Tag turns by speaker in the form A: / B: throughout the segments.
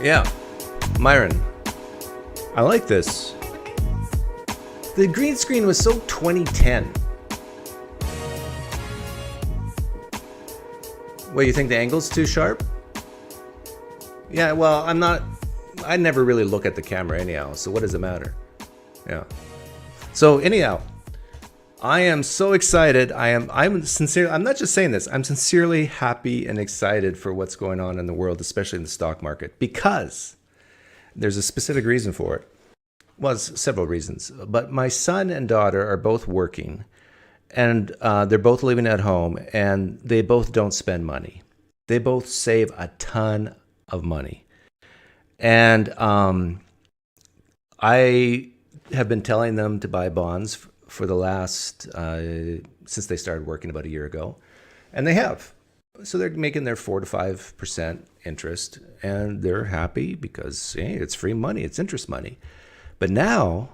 A: Yeah, Myron, I like this. The green screen was so 2010. What, you think the angle's too sharp? Yeah, well, I never really look at the camera anyhow, so what does it matter? Yeah. So anyhow, I am so excited. I'm sincere. I'm not just saying this. I'm sincerely happy and excited for what's going on in the world, especially in the stock market, because there's a specific reason for it. Well, it's several reasons, but my son and daughter are both working, and they're both living at home, and they both don't spend money. They both save a ton of money, and I have been telling them to buy bonds for the last, since they started working about a year ago, and they have. So they're making their 4 to 5% interest, and they're happy because, hey, it's free money, it's interest money. But now,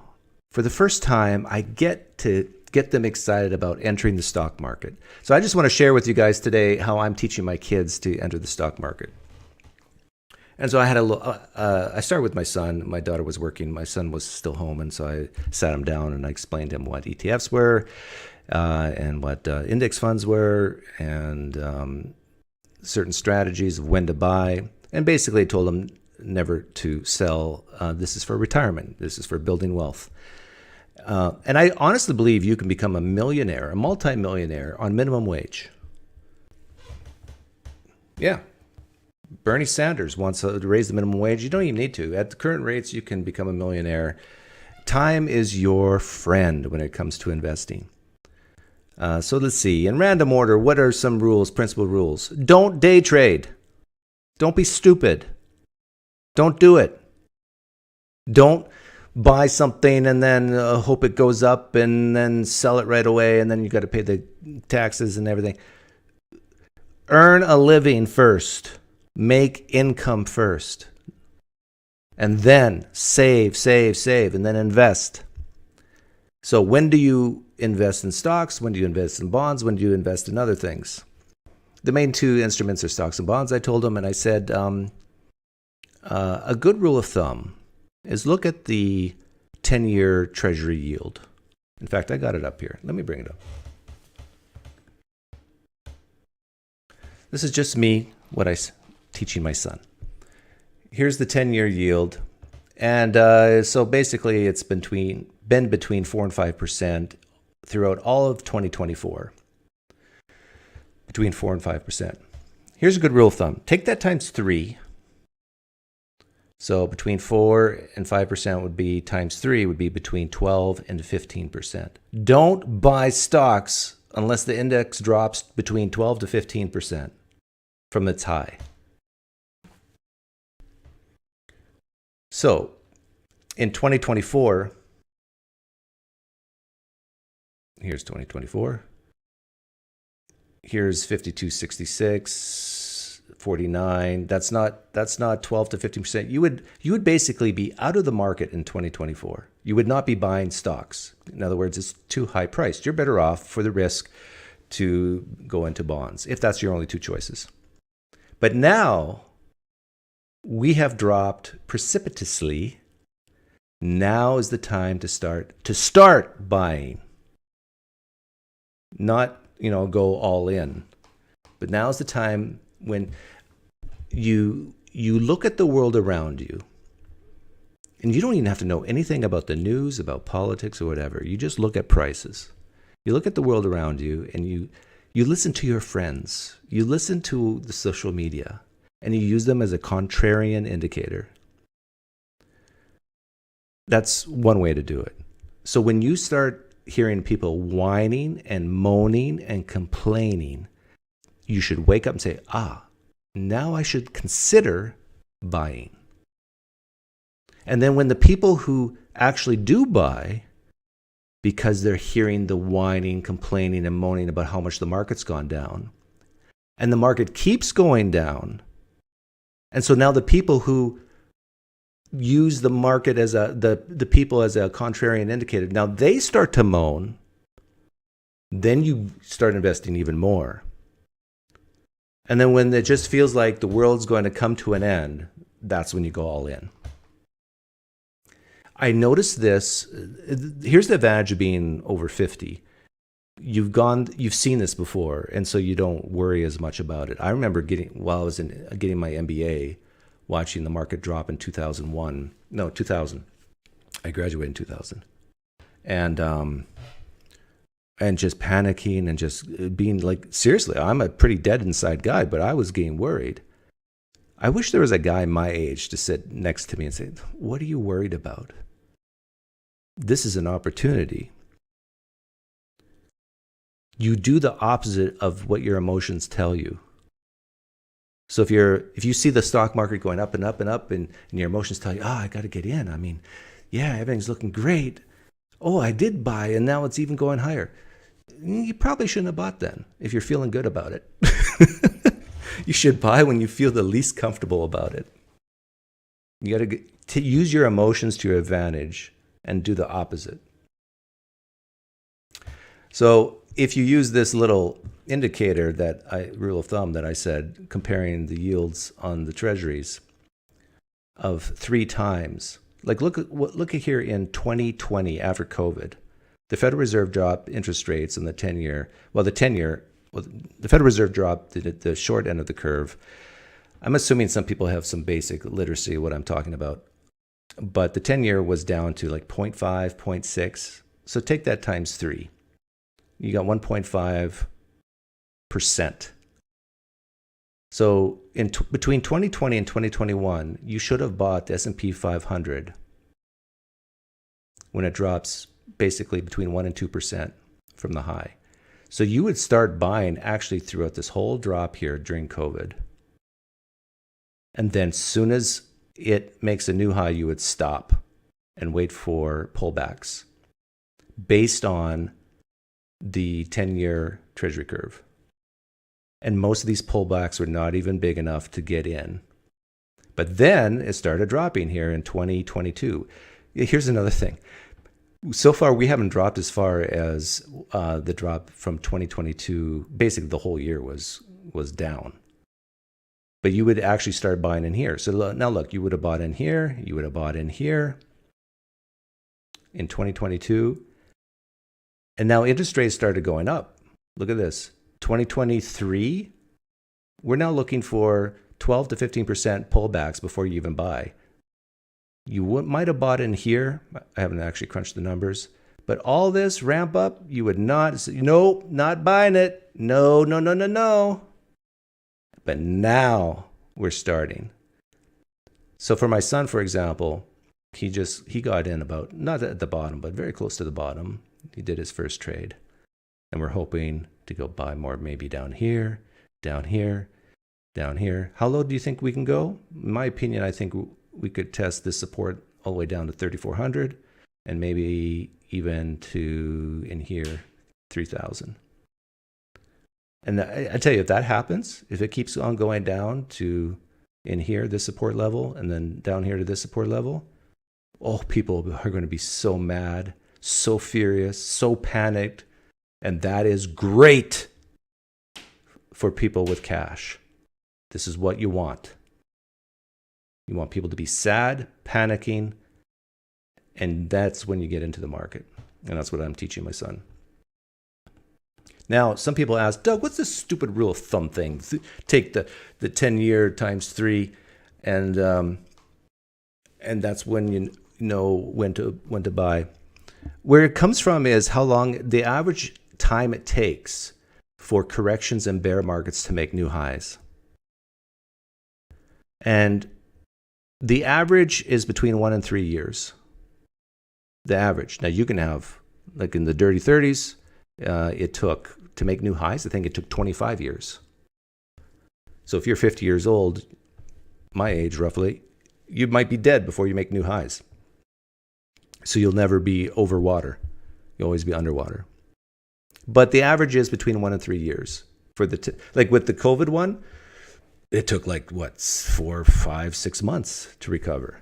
A: for the first time, I get to get them excited about entering the stock market. So I just want to share with you guys today how I'm teaching my kids to enter the stock market. And so I had I started with my son. My daughter was working. My son was still home. And so I sat him down and I explained to him what ETFs were and what index funds were and certain strategies of when to buy. And basically I told him never to sell. This is for retirement. This is for building wealth. And I honestly believe you can become a millionaire, a multimillionaire on minimum wage. Yeah. Bernie Sanders wants to raise the minimum wage. You don't even need to. At the current rates, you can become a millionaire. Time is your friend when it comes to investing. So let's see. In random order, what are some rules, principal rules? Don't day trade. Don't be stupid. Don't do it. Don't buy something and then hope it goes up and then sell it right away and then you got to pay the taxes and everything. Earn a living first. Make income first. And then save, and then invest. So when do you invest in stocks? When do you invest in bonds? When do you invest in other things? The main two instruments are stocks and bonds, I told them, and I said a good rule of thumb is look at the 10-year Treasury yield. In fact, I got it up here. Let me bring it up. This is just me, what I teaching my son. Here's the 10-year yield. And so basically it's been between 4 and 5% throughout all of 2024. Between 4 and 5%. Here's a good rule of thumb. Take that times 3. So between 4 and 5% would be times 3 would be between 12 and 15%. Don't buy stocks unless the index drops between 12 to 15% from its high. So in 2024, here's 2024. Here's 52.66, 49. That's not 12 to 15%. You would basically be out of the market in 2024. You would not be buying stocks. In other words, it's too high priced. You're better off for the risk to go into bonds if that's your only two choices. But now we have dropped precipitously. Now is the time to start buying. Not, go all in. But now is the time when you look at the world around you, and you don't even have to know anything about the news, about politics or whatever. You just look at prices. You look at the world around you and you listen to your friends. You listen to the social media and you use them as a contrarian indicator. That's one way to do it. So when you start hearing people whining and moaning and complaining, you should wake up and say, now I should consider buying. And then when the people who actually do buy, because they're hearing the whining, complaining, and moaning about how much the market's gone down, and the market keeps going down, and so now the people who use the market as the people as a contrarian indicator, now they start to moan, then you start investing even more. And then when it just feels like the world's going to come to an end, that's when you go all in. I noticed this. Here's the advantage of being over 50. You've seen this before, and so you don't worry as much about it. I remember while I was getting my MBA, watching the market drop in 2000. I graduated in 2000, and just panicking and just being like, seriously, I'm a pretty dead inside guy, but I was getting worried. I wish there was a guy my age to sit next to me and say, "What are you worried about? This is an opportunity." You do the opposite of what your emotions tell you. So if you see the stock market going up and up and up, and your emotions tell you, I got to get in. I mean, yeah, everything's looking great. Oh, I did buy, and now it's even going higher. You probably shouldn't have bought then if you're feeling good about it. You should buy when you feel the least comfortable about it. You got to use your emotions to your advantage and do the opposite. So if you use this little indicator rule of thumb that I said, comparing the yields on the treasuries of 3 times, like look at here in 2020 after COVID, the Federal Reserve dropped interest rates on the 10-year. Well, the Federal Reserve dropped the short end of the curve. I'm assuming some people have some basic literacy of what I'm talking about, but the 10-year was down to like 0.5, 0.6. So take that times 3. You got 1.5%. So between 2020 and 2021, you should have bought the S&P 500 when it drops basically between 1 and 2% from the high. So you would start buying actually throughout this whole drop here during COVID. And then as soon as it makes a new high, you would stop and wait for pullbacks based on the 10-year treasury curve. And most of these pullbacks were not even big enough to get in. But then it started dropping here in 2022. Here's another thing. So far, we haven't dropped as far as the drop from 2022. Basically, the whole year was down. But you would actually start buying in here. So now look, you would have bought in here. You would have bought in here in 2022. And now interest rates started going up. Look at this. 2023, we're now looking for 12 to 15% pullbacks before you even buy. You might have bought in here. I haven't actually crunched the numbers. But all this ramp up, you would not say, nope, not buying it. No. But now we're starting. So for my son, for example, he got in about, not at the bottom, but very close to the bottom. He did his first trade. And we're hoping to go buy more, maybe down here, down here, down here. How low do you think we can go? In my opinion, I think we could test this support all the way down to 3,400 and maybe even to in here, 3,000. And I tell you, if that happens, if it keeps on going down to in here, this support level, and then down here to this support level, people are going to be so mad, so furious, so panicked. And that is great for people with cash. This is what you want. You want people to be sad, panicking, and that's when you get into the market. And that's what I'm teaching my son. Now, some people ask, Doug, what's this stupid rule of thumb thing? Take the 10-year times 3, and that's when you know when to buy. Where it comes from is how long the average time it takes for corrections and bear markets to make new highs. And the average is between 1 and 3 years. The average. Now you can have, like in the dirty 30s, it took, to make new highs, I think it took 25 years. So if you're 50 years old, my age roughly, you might be dead before you make new highs. So you'll never be over water. You'll always be underwater. But the average is between 1 and 3 years. For like with the COVID one, it took 4, 5, 6 months to recover.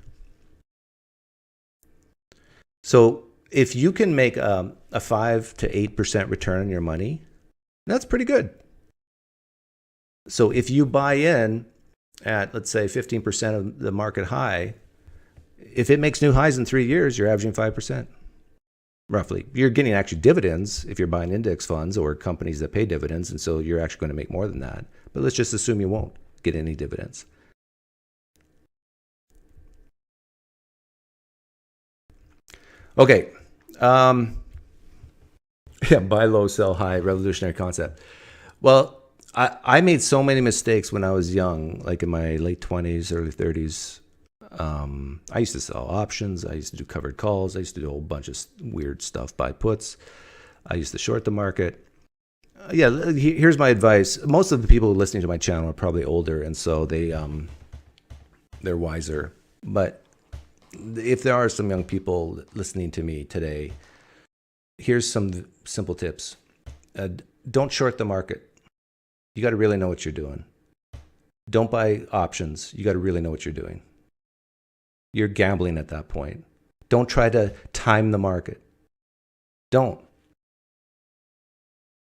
A: So if you can make a 5 to 8% return on your money, that's pretty good. So if you buy in at, let's say, 15% of the market high, if it makes new highs in 3 years, you're averaging 5%, roughly. You're getting actually dividends if you're buying index funds or companies that pay dividends, and so you're actually going to make more than that. But let's just assume you won't get any dividends. Okay. Yeah, buy low, sell high, revolutionary concept. Well, I made so many mistakes when I was young, like in my late 20s, early 30s. I used to sell options. I used to do covered calls. I used to do a whole bunch of weird stuff, buy puts. I used to short the market. Yeah, here's my advice. Most of the people listening to my channel are probably older, and so they're wiser. But if there are some young people listening to me today, here's some simple tips. Don't short the market. You got to really know what you're doing. Don't buy options. You got to really know what you're doing. You're gambling at that point. Don't try to time the market. Don't.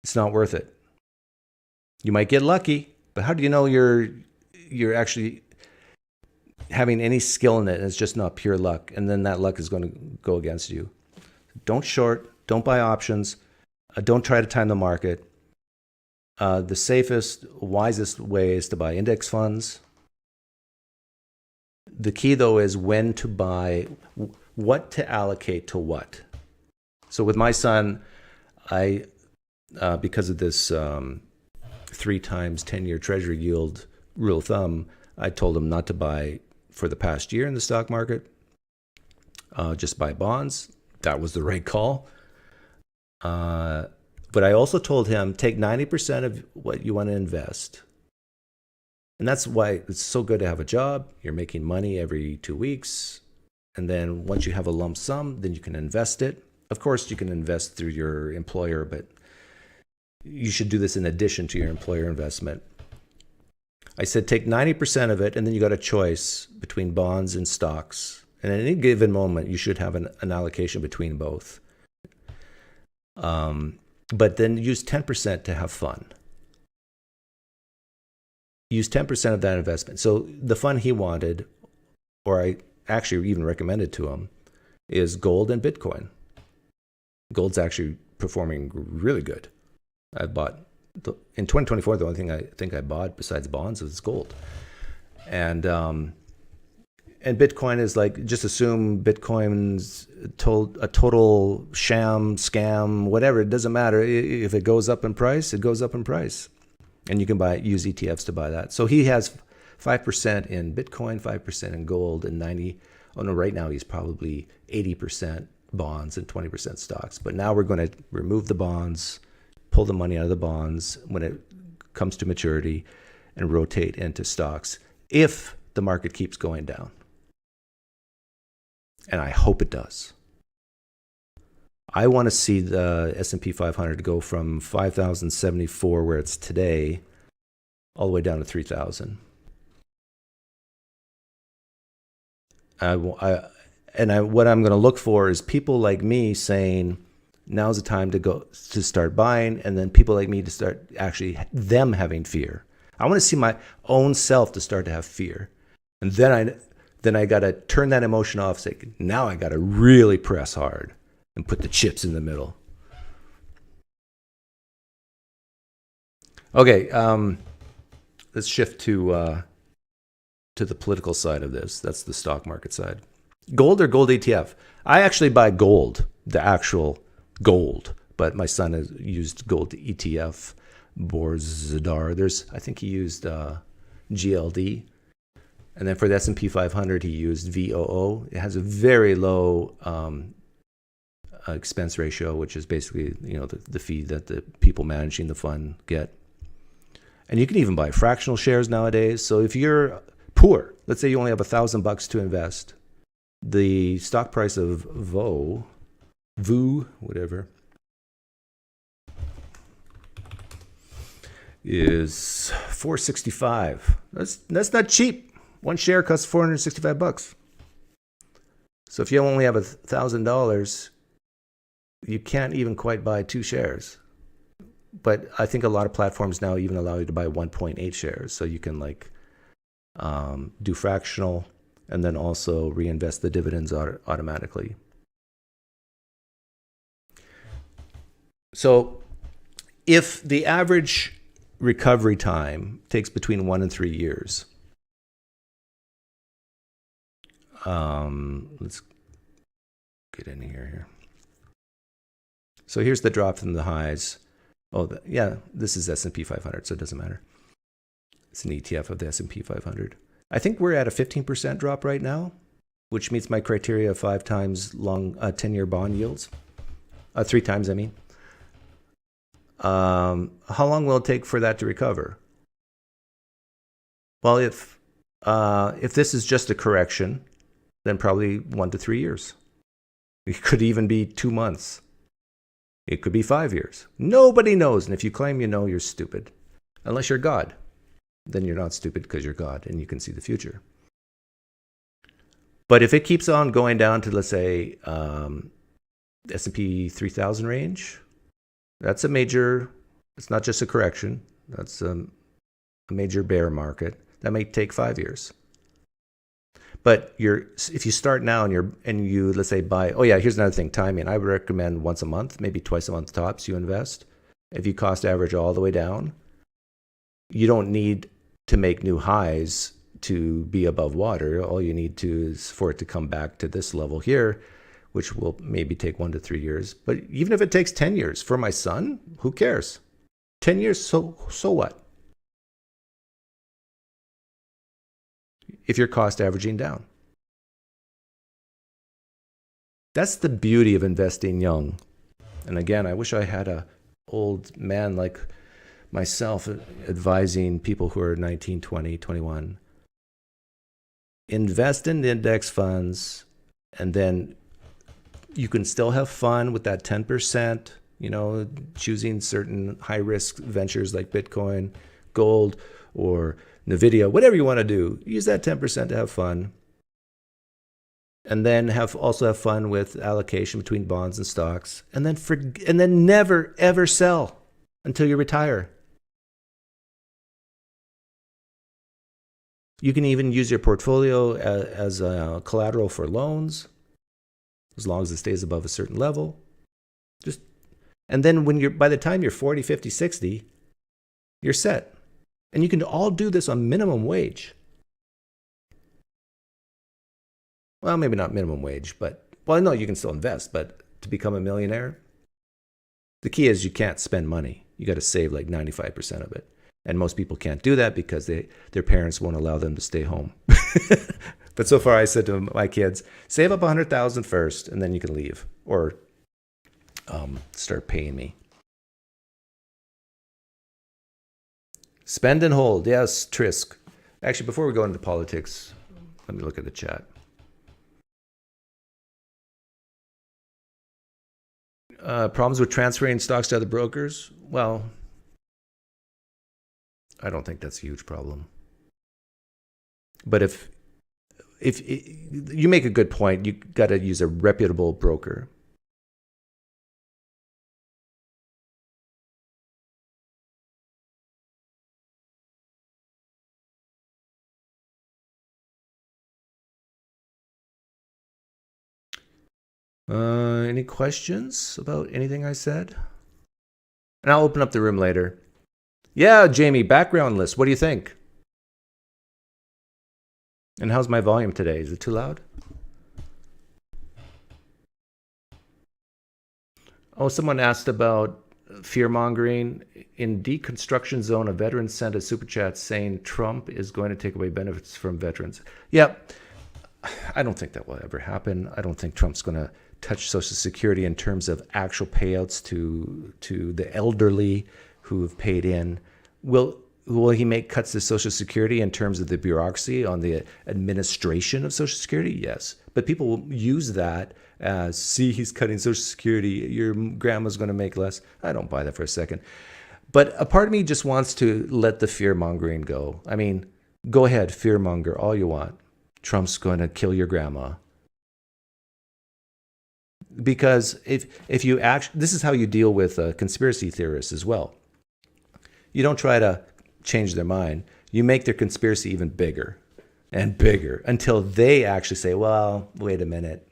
A: It's not worth it. You might get lucky, but how do you know you're actually having any skill in it and it's just not pure luck, and then that luck is going to go against you? Don't short. Don't buy options. Don't try to time the market. The safest, wisest way is to buy index funds. The key, though, is when to buy, what to allocate to what. So with my son, I, because of this 3 times 10-year treasury yield rule of thumb, I told him not to buy for the past year in the stock market, just buy bonds. That was the right call. But I also told him, take 90% of what you want to invest. And that's why it's so good to have a job. You're making money every 2 weeks. And then once you have a lump sum, then you can invest it. Of course, you can invest through your employer, but you should do this in addition to your employer investment. I said, take 90% of it, and then you got a choice between bonds and stocks. And at any given moment, you should have an allocation between both. But then use 10% to have fun. Use 10% of that investment. So the fund he wanted, or I actually even recommended to him, is gold and Bitcoin. Gold's actually performing really good. I bought, in 2024, the only thing I think I bought besides bonds was gold. And Bitcoin is like, just assume Bitcoin's a total sham, scam, whatever. It doesn't matter. If it goes up in price, it goes up in price. And you can use ETFs to buy that. So he has 5% in Bitcoin, 5% in gold, and right now he's probably 80% bonds and 20% stocks. But now we're going to remove the bonds, pull the money out of the bonds when it comes to maturity, and rotate into stocks if the market keeps going down. And I hope it does. I want to see the S&P 500 go from 5,074, where it's today, all the way down to 3,000. What I'm going to look for is people like me saying, now's the time to start buying, and then people like me to start actually them having fear. I want to see my own self to start to have fear. And then I got to turn that emotion off, say, now I got to really press hard and put the chips in the middle. Okay, let's shift to the political side of this. That's the stock market side. Gold or gold ETF? I actually buy gold, the actual gold, but my son has used gold ETF, Borzadar. I think he used GLD. And then for the S&P 500, he used VOO. It has a very low expense ratio, which is basically the fee that the people managing the fund get. And you can even buy fractional shares nowadays. So if you're poor, let's say you only have $1,000 to invest, the stock price of VOO, whatever, is $465. That's not cheap. One share costs $465. So if you only have $1,000, you can't even quite buy 2 shares. But I think a lot of platforms now even allow you to buy 1.8 shares. So you can do fractional, and then also reinvest the dividends automatically. So if the average recovery time takes between 1 and 3 years, let's get in here. So here's the drop from the highs. Oh, yeah, this is S&P 500, so it doesn't matter. It's an ETF of the S&P 500. I think we're at a 15% drop right now, which meets my criteria of 5 times long 10-year bond yields. 3 times, I mean. How long will it take for that to recover? Well, if this is just a correction, then probably 1 to 3 years. It could even be 2 months. It could be 5 years. Nobody knows. And if you claim you know, you're stupid. Unless you're God. Then you're not stupid because you're God and you can see the future. But if it keeps on going down to, let's say, S&P 3000 range, that's a major, it's not just a correction. That's a major bear market. That may take 5 years. But if you start now and you let's say buy, oh yeah, here's another thing, timing. I would recommend once a month, maybe twice a month tops, you invest. If you cost average all the way down, you don't need to make new highs to be above water. All you need to is for it to come back to this level here, which will maybe take 1 to 3 years. But even if it takes 10 years, for my son, who cares? 10 years, so what? If you're cost averaging down. That's the beauty of investing young. And again, I wish I had an old man like myself advising people who are 19, 20, 21. Invest in index funds, and then you can still have fun with that 10%, choosing certain high-risk ventures like Bitcoin, gold, or NVIDIA, whatever you want to do. Use that 10% to have fun. And then also have fun with allocation between bonds and stocks. And then never, ever sell until you retire. You can even use your portfolio as a collateral for loans, as long as it stays above a certain level. And then by the time you're 40, 50, 60, you're set. And you can all do this on minimum wage. Well, maybe not minimum wage, no, you can still invest, but to become a millionaire, the key is you can't spend money. You got to save like 95% of it. And most people can't do that because their parents won't allow them to stay home. But so far I said to my kids, save up $100,000 first, and then you can leave or start paying me. Spend and hold. Yes, Trisk. Actually, before we go into politics, let me look at the chat. Problems with transferring stocks to other brokers? Well, I don't think that's a huge problem. But if you make a good point, you got to use a reputable broker. Any questions about anything I said? And I'll open up the room later. Yeah, Jamie, background list. What do you think? And how's my volume today? Is it too loud? Oh, someone asked about fear-mongering. In deconstruction zone, a veteran sent a super chat saying Trump is going to take away benefits from veterans. Yeah, I don't think that will ever happen. I don't think Trump's going to touch Social Security in terms of actual payouts to the elderly who have paid in. Will he make cuts to Social Security in terms of the bureaucracy on the administration of Social Security? Yes. But people will use that as, see, he's cutting Social Security, your grandma's going to make less. I don't buy that for a second. But a part of me just wants to let the fear-mongering go. I mean, go ahead, fear-monger all you want. Trump's going to kill your grandma. Because if you this is how you deal with conspiracy theorists as well. You don't try to change their mind. You make their conspiracy even bigger. and bigger until they actually say, well, wait a minute.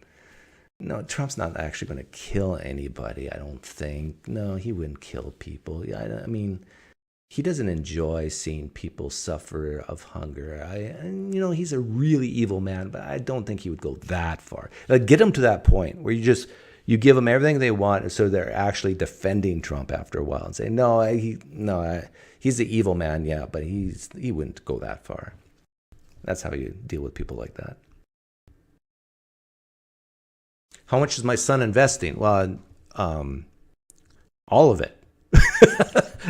A: No, Trump's not actually going to kill anybody, I don't think. No, he wouldn't kill people. I mean, he doesn't enjoy seeing people suffer of hunger. And, he's a really evil man, but I don't think he would go that far. Like, get him to that point where you give them everything they want, so they're actually defending Trump after a while and say, he's the evil man, yeah, but he wouldn't go that far. That's how you deal with people like that. How much is my son investing? Well, all of it.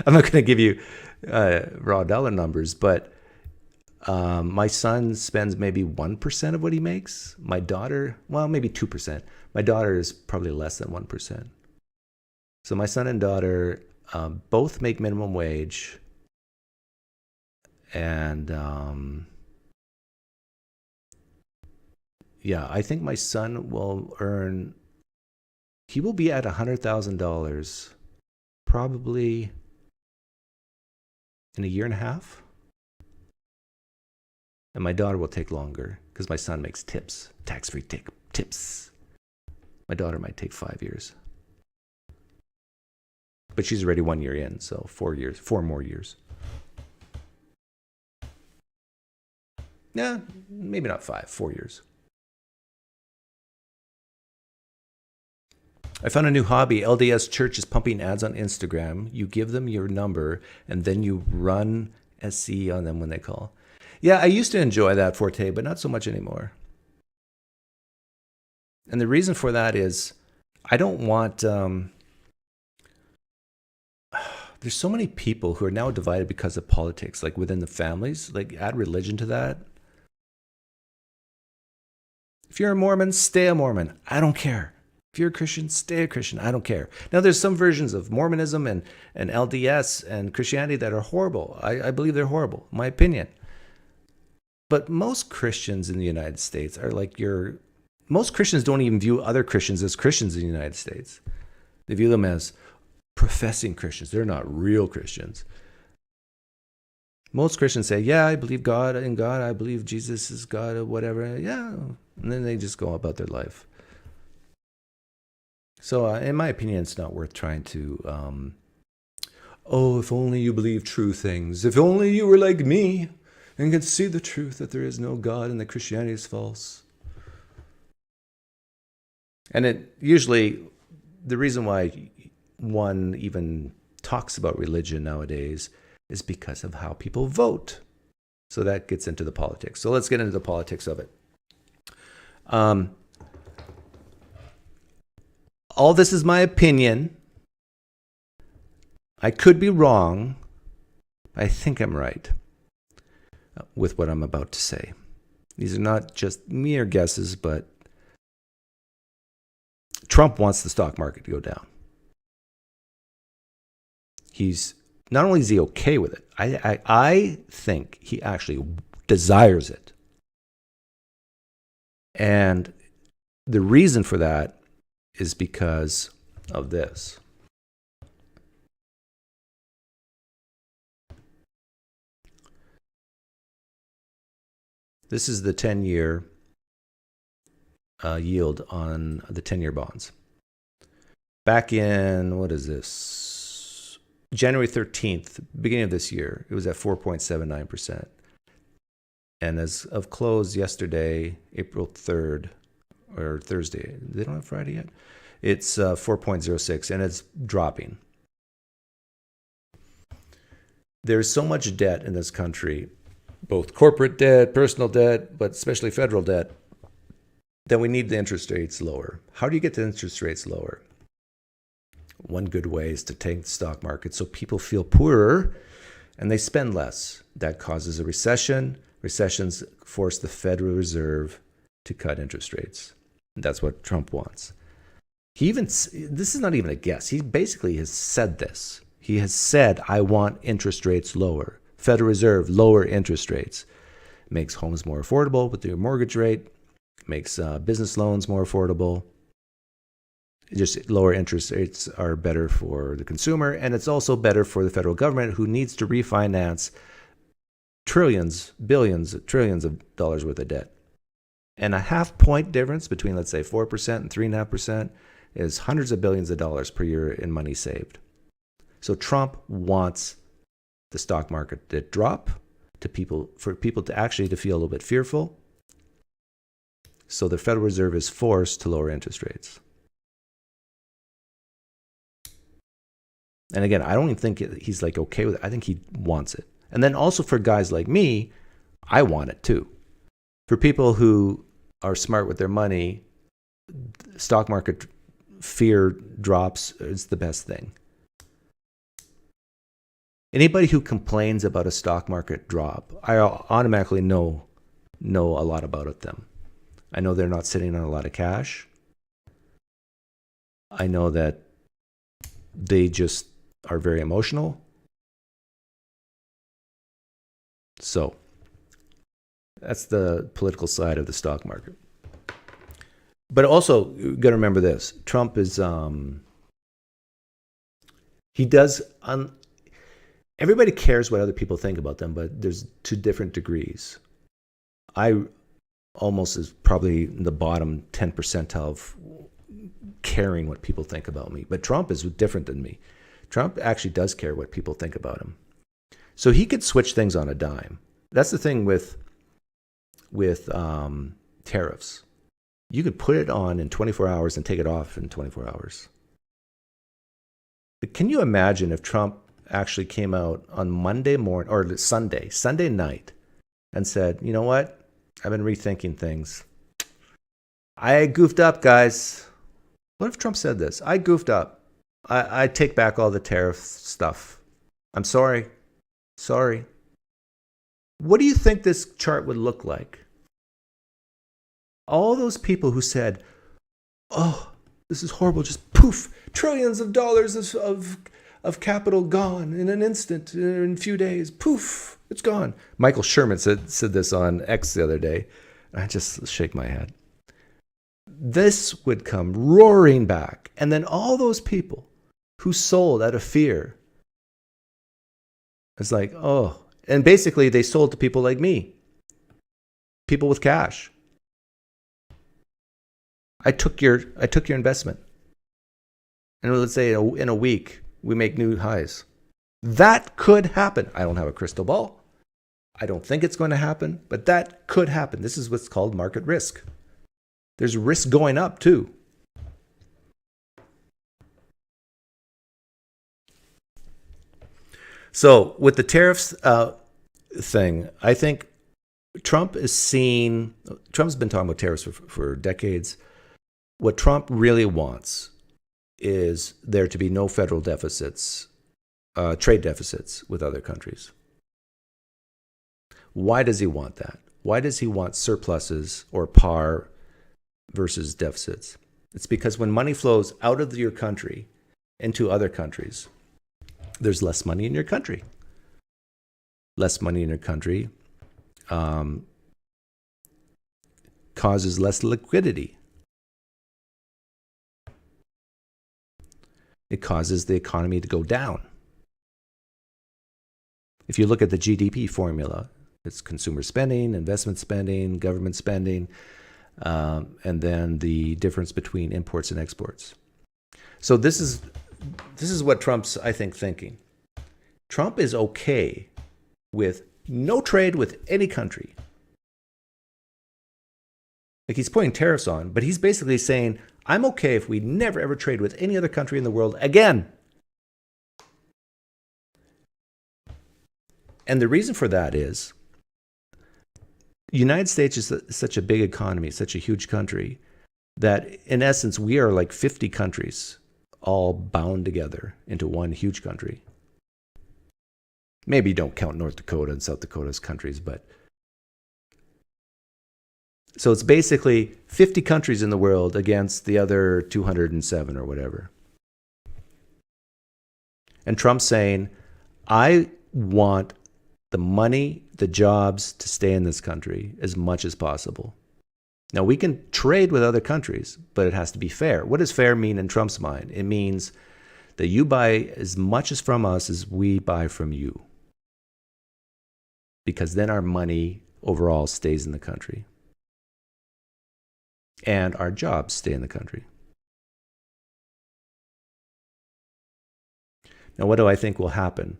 A: I'm not going to give you raw dollar numbers, but my son spends maybe 1% of what he makes. My daughter, well, maybe 2%. My daughter is probably less than 1%. So my son and daughter both make minimum wage. And yeah, I think my son will he will be at $100,000 probably in a year and a half. And my daughter will take longer because my son makes tips, tax-free tips. My daughter might take 5 years. But she's already 1 year in, so 4 more years. Yeah, maybe not 5, 4 years. I found a new hobby. LDS Church is pumping ads on Instagram. You give them your number, and then you run SE on them when they call. Yeah, I used to enjoy that forte, but not so much anymore. And the reason for that is I don't want... there's so many people who are now divided because of politics, like within the families. Like, add religion to that. If you're a Mormon, stay a Mormon. I don't care. If you're a Christian, stay a Christian. I don't care. Now, there's some versions of Mormonism and LDS and Christianity that are horrible. I believe they're horrible, my opinion. But most Christians in the United States are like most Christians don't even view other Christians as Christians in the United States. They view them as professing Christians. They're not real Christians. Most Christians say, yeah, I believe God, I believe Jesus is God, or whatever. Yeah. And then they just go about their life. So in my opinion, it's not worth trying to, if only you believe true things. If only you were like me and could see the truth that there is no God and that Christianity is false. And the reason why one even talks about religion nowadays is because of how people vote. So that gets into the politics. So let's get into the politics of it. All this is my opinion. I could be wrong. I think I'm right with what I'm about to say. These are not just mere guesses, but Trump wants the stock market to go down. Not only is he okay with it, I think he actually desires it. And the reason for that is because of this. This is the 10-year yield on the 10-year bonds. Back in, January 13th, beginning of this year, it was at 4.79%. And as of close yesterday, April 3rd, or Thursday, they don't have Friday yet, it's 4.06, and it's dropping. There's so much debt in this country, both corporate debt, personal debt, but especially federal debt, that we need the interest rates lower. How do you get the interest rates lower? One good way is to tank the stock market so people feel poorer and they spend less. That causes a recession. Recessions force the Federal Reserve to cut interest rates. That's what Trump wants. This is not even a guess. He basically has said this. He has said, I want interest rates lower. Federal Reserve, lower interest rates. Makes homes more affordable with their mortgage rate. Makes business loans more affordable. Just lower interest rates are better for the consumer, and it's also better for the federal government, who needs to refinance trillions, billions, trillions of dollars worth of debt. And a half point difference between, let's say, 4% and 3.5% is hundreds of billions of dollars per year in money saved. So Trump wants the stock market to drop, for people to actually to feel a little bit fearful. So the Federal Reserve is forced to lower interest rates. And again, I don't even think he's like okay with it. I think he wants it. And then also for guys like me, I want it too. For people who are smart with their money, stock market fear drops is the best thing. Anybody who complains about a stock market drop, I automatically know a lot about them. I know they're not sitting on a lot of cash. I know that they just are very emotional. So that's the political side of the stock market. But also, you got to remember this: Trump is everybody cares what other people think about them, but there's to different degrees. I almost is probably the bottom 10 percentile of caring what people think about me. But Trump is different than me. Trump actually does care what people think about him. So he could switch things on a dime. That's the thing with tariffs. You could put it on in 24 hours and take it off in 24 hours. But can you imagine if Trump actually came out on Monday morning or Sunday night and said, you know what? I've been rethinking things. I goofed up, guys. What if Trump said this? I goofed up. I take back all the tariff stuff. I'm sorry. Sorry. What do you think this chart would look like? All those people who said, oh, this is horrible, just poof, trillions of dollars of capital gone in an instant, in a few days, poof, it's gone. Michael Sherman said this on X the other day. I just shake my head. This would come roaring back. And then all those people who sold out of fear, it's like, oh, and basically they sold to people like me, people with cash. I took your investment. And let's say in a week, we make new highs. That could happen. I don't have a crystal ball. I don't think it's going to happen, but that could happen. This is what's called market risk. There's risk going up too. So with the tariffs thing, I think Trump's been talking about tariffs for decades. What Trump really wants is there to be no federal deficits, trade deficits with other countries. Why does he want that? Why does he want surpluses or par versus deficits? It's because when money flows out of your country into other countries, there's less money in your country. Less money in your country causes less liquidity. It causes the economy to go down. If you look at the GDP formula, it's consumer spending, investment spending, government spending, and then the difference between imports and exports. So this is what Trump's, I think, thinking. Trump is okay with no trade with any country. Like he's putting tariffs on, but he's basically saying, I'm okay if we never ever trade with any other country in the world again. And the reason for that is the United States is such a big economy, such a huge country, that in essence, we are like 50 countries all bound together into one huge country. Maybe you don't count North Dakota and South Dakota as countries, but so it's basically 50 countries in the world against the other 207 or whatever. And Trump's saying, I want the money, the jobs to stay in this country as much as possible. Now, we can trade with other countries, but it has to be fair. What does fair mean in Trump's mind? It means that you buy as much as from us as we buy from you. because then our money overall stays in the country and our jobs stay in the country. Now, what do I think will happen?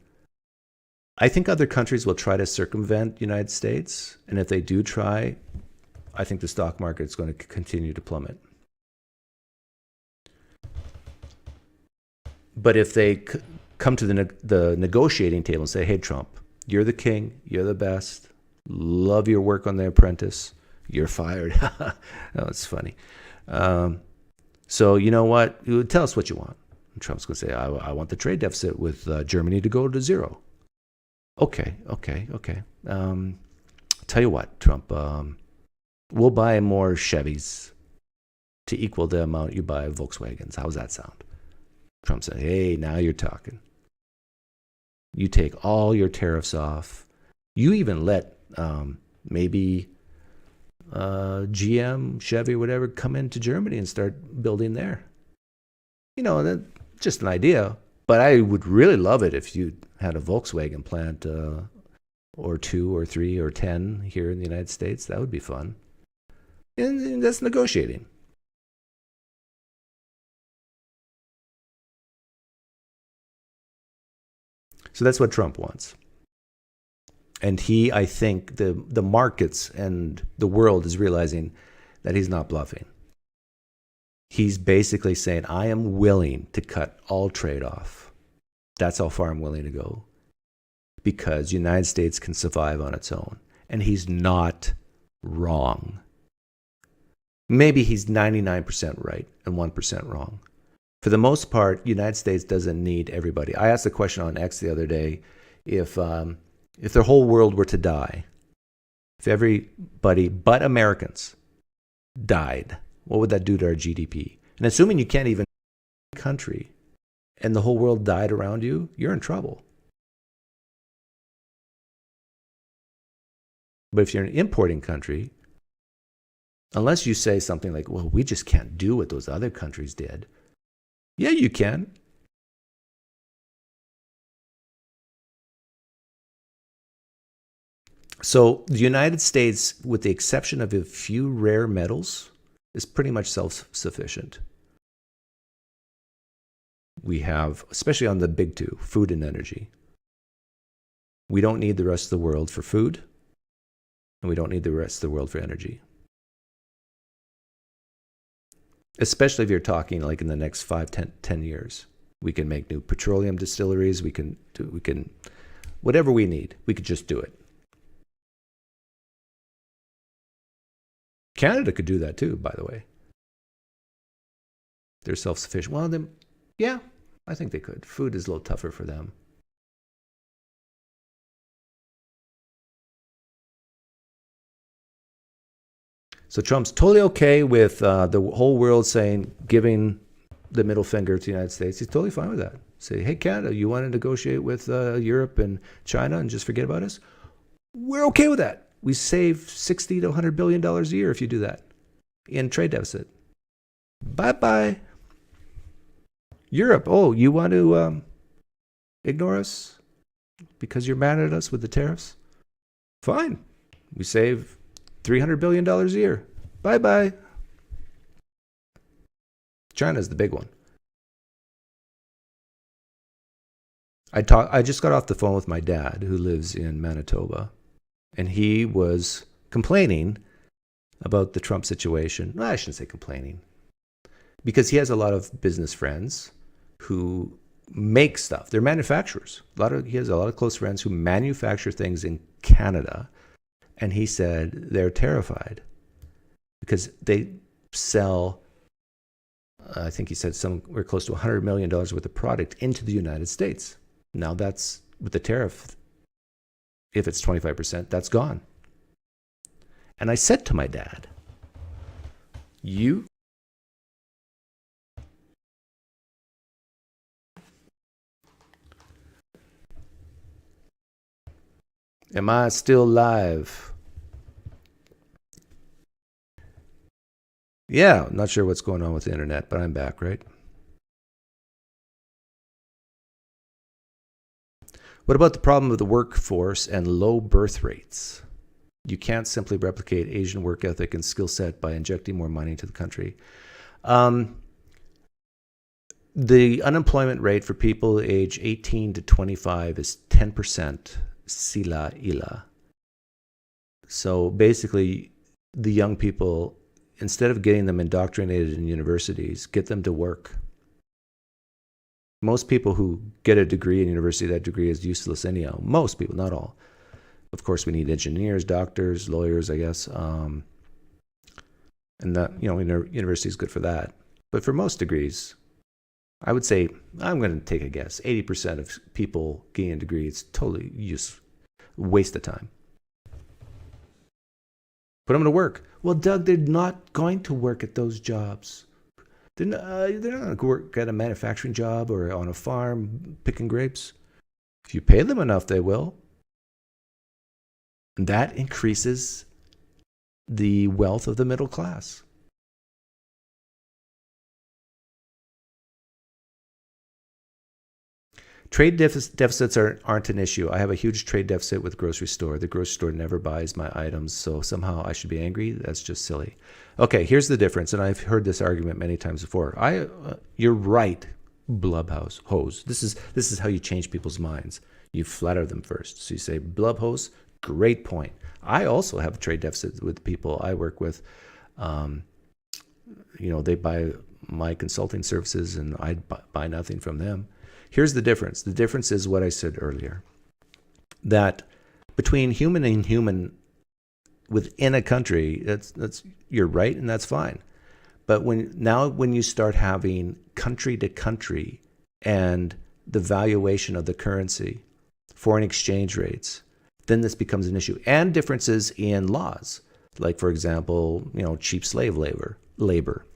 A: I think other countries will try to circumvent the United States, and if they do try, I think the stock market is going to continue to plummet. But if they come to the negotiating table and say, hey, Trump, you're the king, you're the best, love your work on The Apprentice, you're fired. Oh, it's funny. So you know what? Tell us what you want. And Trump's going to say, I want the trade deficit with Germany to go to zero. Okay. Tell you what, Trump, we'll buy more Chevys to equal the amount you buy Volkswagens. How's that sound? Trump said, hey, now you're talking. You take all your tariffs off. You even let maybe GM, Chevy, whatever, come into Germany and start building there. That's just an idea. But I would really love it if you had a Volkswagen plant or 2 or 3 or 10 here in the United States. That would be fun. And that's negotiating. So that's what Trump wants. And I think the markets and the world is realizing that he's not bluffing. He's basically saying, I am willing to cut all trade off. That's how far I'm willing to go. Because the United States can survive on its own. And he's not wrong. Maybe he's 99% right and 1% wrong. For the most part, the United States doesn't need everybody. I asked a question on X the other day, if the whole world were to die, if everybody but Americans died, what would that do to our GDP? And assuming you can't even country and the whole world died around you, you're in trouble. But if you're an importing country, unless you say something like, well, we just can't do what those other countries did. Yeah, you can. So the United States, with the exception of a few rare metals, is pretty much self-sufficient. We have, especially on the big two, food and energy. We don't need the rest of the world for food, and we don't need the rest of the world for energy. Especially if you're talking like in the next 5, 10 years. We can make new petroleum distilleries. We can whatever we need, we could just do it. Canada could do that too, by the way. They're self-sufficient. Well, then, yeah, I think they could. Food is a little tougher for them. So Trump's totally okay with the whole world giving the middle finger to the United States. He's totally fine with that. Say, hey, Canada, you want to negotiate with Europe and China and just forget about us? We're okay with that. We save $60 to $100 billion a year if you do that in trade deficit. Bye-bye. Europe, oh, you want to ignore us because you're mad at us with the tariffs? Fine. We save $300 billion a year. Bye-bye. China's the big one. I just got off the phone with my dad, who lives in Manitoba, and he was complaining about the Trump situation. No, I shouldn't say complaining, because he has a lot of business friends who make stuff. They're manufacturers. He has a lot of close friends who manufacture things in Canada, and he said they're terrified because they sell, I think he said somewhere close to $100 million worth of product into the United States. Now that's, with the tariff, if it's 25%, that's gone. And I said to my dad, am I still live? Yeah, not sure what's going on with the internet, but I'm back, right? What about the problem of the workforce and low birth rates? You can't simply replicate Asian work ethic and skill set by injecting more money into the country. The unemployment rate for people age 18 to 25 is 10%, sila ila. So basically, the young people, instead of getting them indoctrinated in universities, get them to work. Most people who get a degree in university, that degree is useless anyhow. Most people, not all. Of course, we need engineers, doctors, lawyers, I guess. And that, university is good for that. But for most degrees, I would say, I'm going to take a guess, 80% of people getting a degree, it's totally waste of time. Put them to work. Well, Doug, they're not going to work at those jobs. They're not going to work at a manufacturing job or on a farm picking grapes. If you pay them enough, they will. And that increases the wealth of the middle class. Trade deficits aren't an issue. I have a huge trade deficit with the grocery store. The grocery store never buys my items, so somehow I should be angry. That's just silly. Okay, here's the difference, and I've heard this argument many times before. You're right, Blubhouse hose. This is how you change people's minds. You flatter them first. So you say, Blubhouse, great point. I also have a trade deficit with people I work with. They buy my consulting services, and I buy nothing from them. Here's the difference. The difference is what I said earlier, that between human and human within a country, that's you're right, and that's fine. But when you start having country to country and the valuation of the currency, foreign exchange rates, then this becomes an issue. And differences in laws, like, for example, cheap slave labor.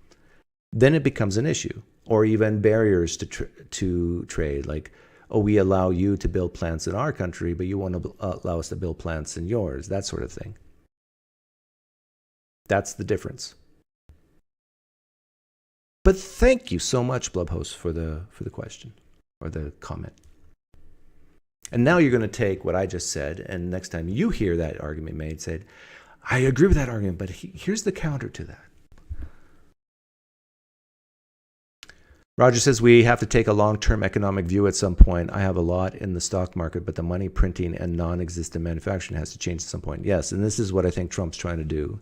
A: Then it becomes an issue. Or even barriers to trade, like, we allow you to build plants in our country, but you won't allow us to build plants in yours, that sort of thing. That's the difference. But thank you so much, Blubhouse, for the question or the comment. And now you're going to take what I just said, and next time you hear that argument made, say, I agree with that argument, but here's the counter to that. Roger says we have to take a long-term economic view at some point. I have a lot in the stock market, but the money printing and non-existent manufacturing has to change at some point. Yes, and this is what I think Trump's trying to do.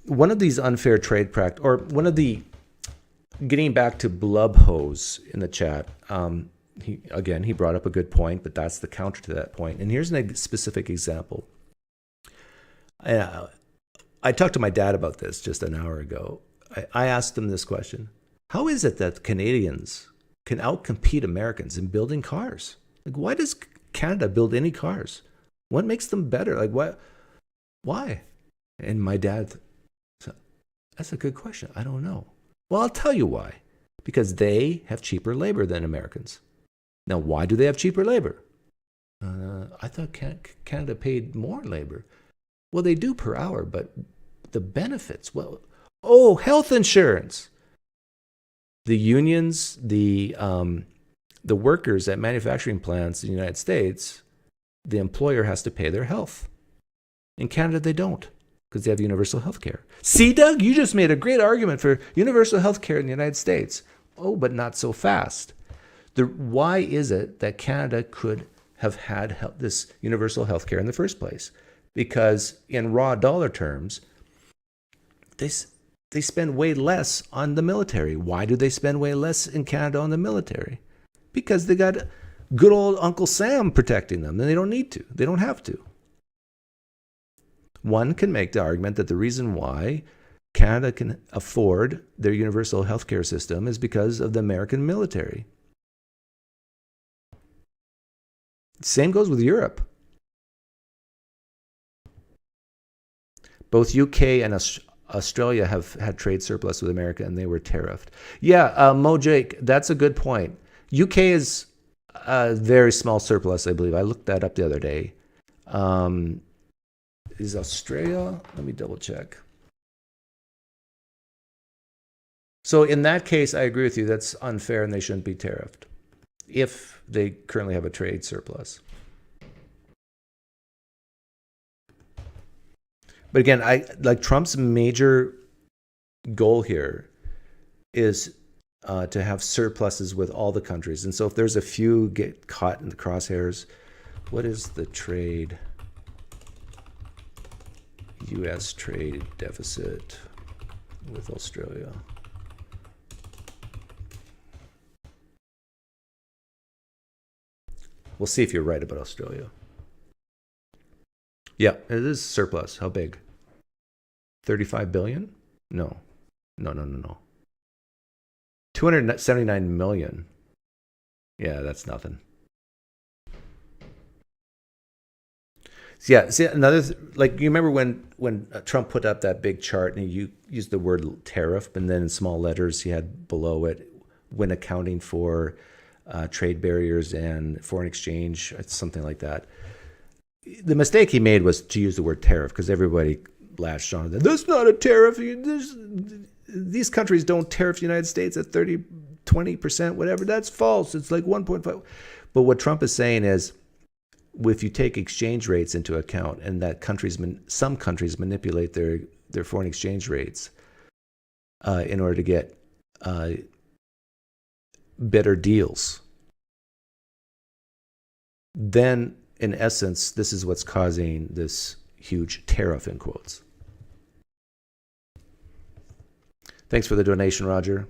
A: One of these unfair trade practices, or one of the, getting back to Blubhose in the chat, he brought up a good point, but that's the counter to that point. And here's a specific example. I talked to my dad about this just an hour ago. I asked him this question. How is it that Canadians can outcompete Americans in building cars? Like, why does Canada build any cars? What makes them better? Like, what? Why? And my dad said, that's a good question. I don't know. Well, I'll tell you why. Because they have cheaper labor than Americans. Now, why do they have cheaper labor? I thought Canada paid more labor. Well, they do per hour, but the benefits, health insurance. The unions, the workers at manufacturing plants in the United States, the employer has to pay their health. In Canada, they don't, because they have universal health care. See, Doug, you just made a great argument for universal health care in the United States. Oh, but not so fast. Why is it that Canada could have had this universal health care in the first place? Because in raw dollar terms, they spend way less on the military. Why do they spend way less in Canada on the military? Because they got good old Uncle Sam protecting them, and they don't need to. They don't have to. One can make the argument that the reason why Canada can afford their universal health care system is because of the American military. Same goes with Europe. Both UK and Australia have had trade surplus with America, and they were tariffed. Yeah, Mo Jake, that's a good point. UK is a very small surplus, I believe. I looked that up the other day. Is Australia? Let me double check. So in that case, I agree with you. That's unfair, and they shouldn't be tariffed. if they currently have a trade surplus. But again, Trump's major goal here is to have surpluses with all the countries. And so if there's a few get caught in the crosshairs, what is the trade, U.S. trade deficit with Australia? We'll see if you're right about Australia. Yeah, it is surplus. How big? 35 billion? No. 279 million. Yeah, that's nothing. Yeah, see, like, you remember when Trump put up that big chart and he used the word tariff, and then in small letters he had below it, when accounting for trade barriers and foreign exchange, something like that. The mistake he made was to use the word tariff, because everybody latched on to that. That's not a tariff. These countries don't tariff the United States at 20%, whatever. That's false. It's like 1.5. But what Trump is saying is, if you take exchange rates into account, and that some countries manipulate their foreign exchange rates in order to get better deals, then in essence, this is what's causing this huge tariff, in quotes. Thanks for the donation, Roger.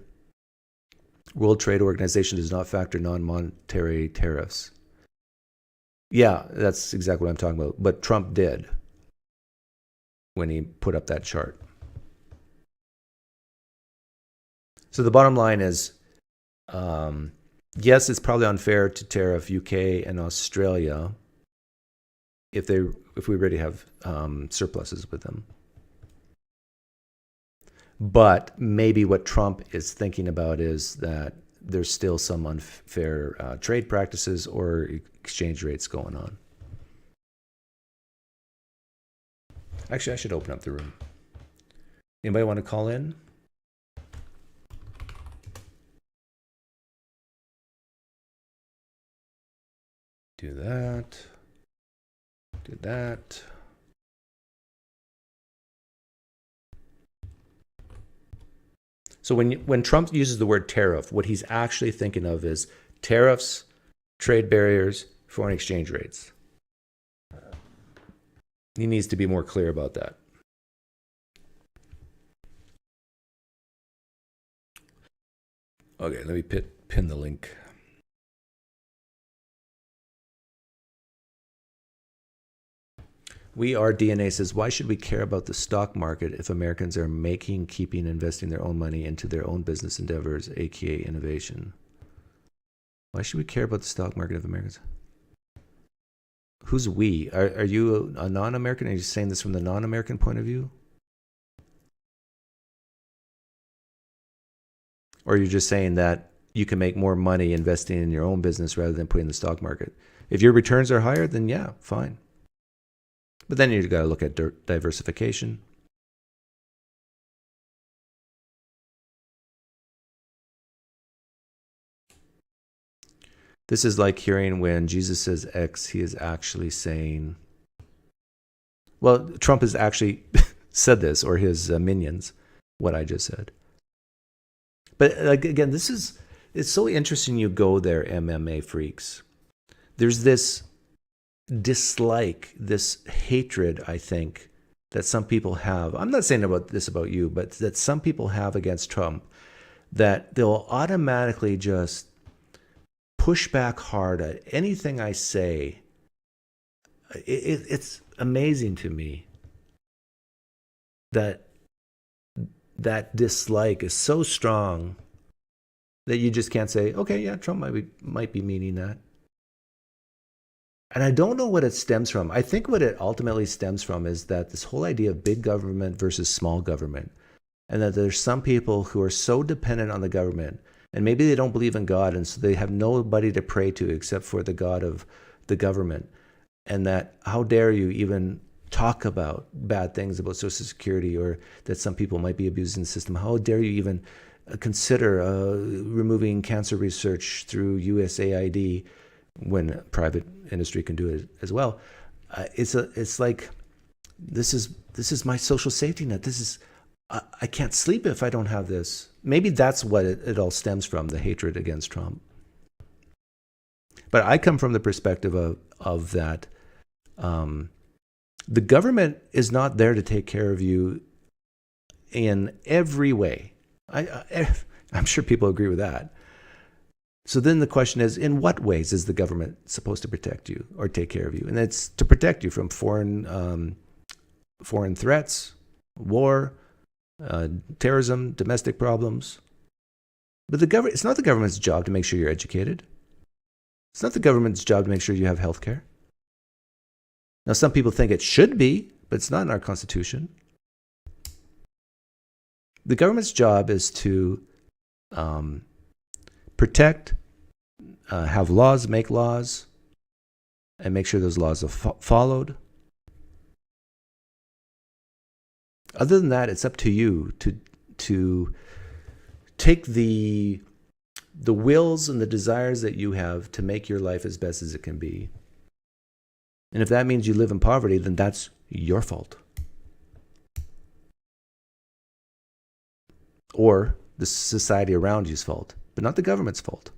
A: World Trade Organization does not factor non-monetary tariffs. Yeah, that's exactly what I'm talking about. But Trump did when he put up that chart. So the bottom line is, yes, it's probably unfair to tariff UK and Australia if we already have surpluses with them. But maybe what Trump is thinking about is that there's still some unfair trade practices or exchange rates going on. Actually, I should open up the room. Anybody want to call in? Do that. Do that. So when Trump uses the word tariff, what he's actually thinking of is tariffs, trade barriers, foreign exchange rates. He needs to be more clear about that. Okay, let me pin the link. We Are DNA says, why should we care about the stock market if Americans are making, keeping, investing their own money into their own business endeavors, aka innovation? Why should we care about the stock market if Americans? Who's we? Are you a non-American? Are you saying this from the non-American point of view? Or you're just saying that you can make more money investing in your own business rather than putting in the stock market? If your returns are higher, then yeah, fine. But then you've got to look at diversification. This is like hearing when Jesus says X, he is actually saying, well, Trump has actually said this, or his minions, what I just said. But again, it's so interesting you go there, MMA freaks. There's this dislike, this hatred, I think, that some people have. I'm not saying this about you, but that some people have against Trump, that they'll automatically just push back hard at anything I say. It's amazing to me that dislike is so strong that you just can't say, okay, yeah, Trump might be meaning that. And I don't know what it stems from. I think what it ultimately stems from is that this whole idea of big government versus small government, and that there's some people who are so dependent on the government, and maybe they don't believe in God, and so they have nobody to pray to except for the God of the government. And that, how dare you even talk about bad things about Social Security, or that some people might be abusing the system? How dare you even consider removing cancer research through USAID when private industry can do it as well. It's like this is my social safety net. I can't sleep if I don't have this. Maybe that's what it all stems from, the hatred against Trump. But I come from the perspective of that the government is not there to take care of you in every way. I'm sure people agree with that. So then the question is, in what ways is the government supposed to protect you or take care of you? And it's to protect you from foreign threats, war, terrorism, domestic problems. But it's not the government's job to make sure you're educated. It's not the government's job to make sure you have health care. Now, some people think it should be, but it's not in our Constitution. The government's job is to protect, have laws, make laws, and make sure those laws are followed. Other than that, it's up to you to take the wills and the desires that you have to make your life as best as it can be. And if that means you live in poverty, then that's your fault. Or the society around you's fault, but not the government's fault.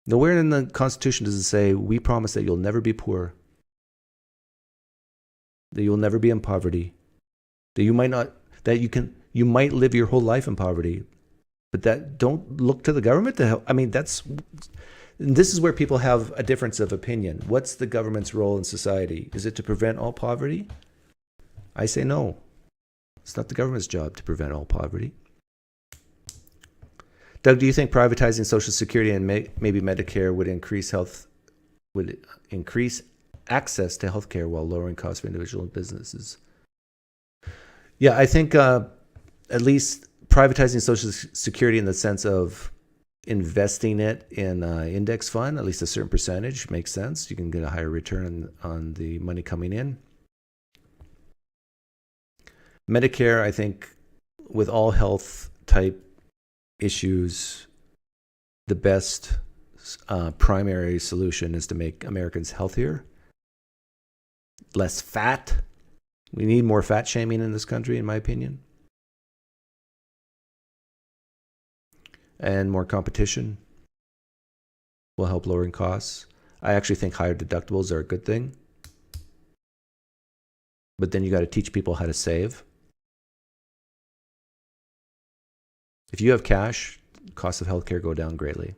A: Nowhere in the Constitution does it say, we promise that you'll never be poor, that you'll never be in poverty, that you might live your whole life in poverty, but that don't look to the government to help. I mean, this is where people have a difference of opinion. What's the government's role in society? Is it to prevent all poverty? I say no. It's not the government's job to prevent all poverty. Doug, do you think privatizing Social Security and maybe Medicare would increase access to healthcare while lowering costs for individual businesses? Yeah, I think at least privatizing Social Security in the sense of investing it in an index fund, at least a certain percentage, makes sense. You can get a higher return on the money coming in. Medicare, I think, with all health type issues, the best primary solution is to make Americans healthier, less fat. We need more fat shaming in this country, in my opinion. And more competition will help lowering costs. I actually think higher deductibles are a good thing. But then you got to teach people how to save. If you have cash, costs of healthcare go down greatly.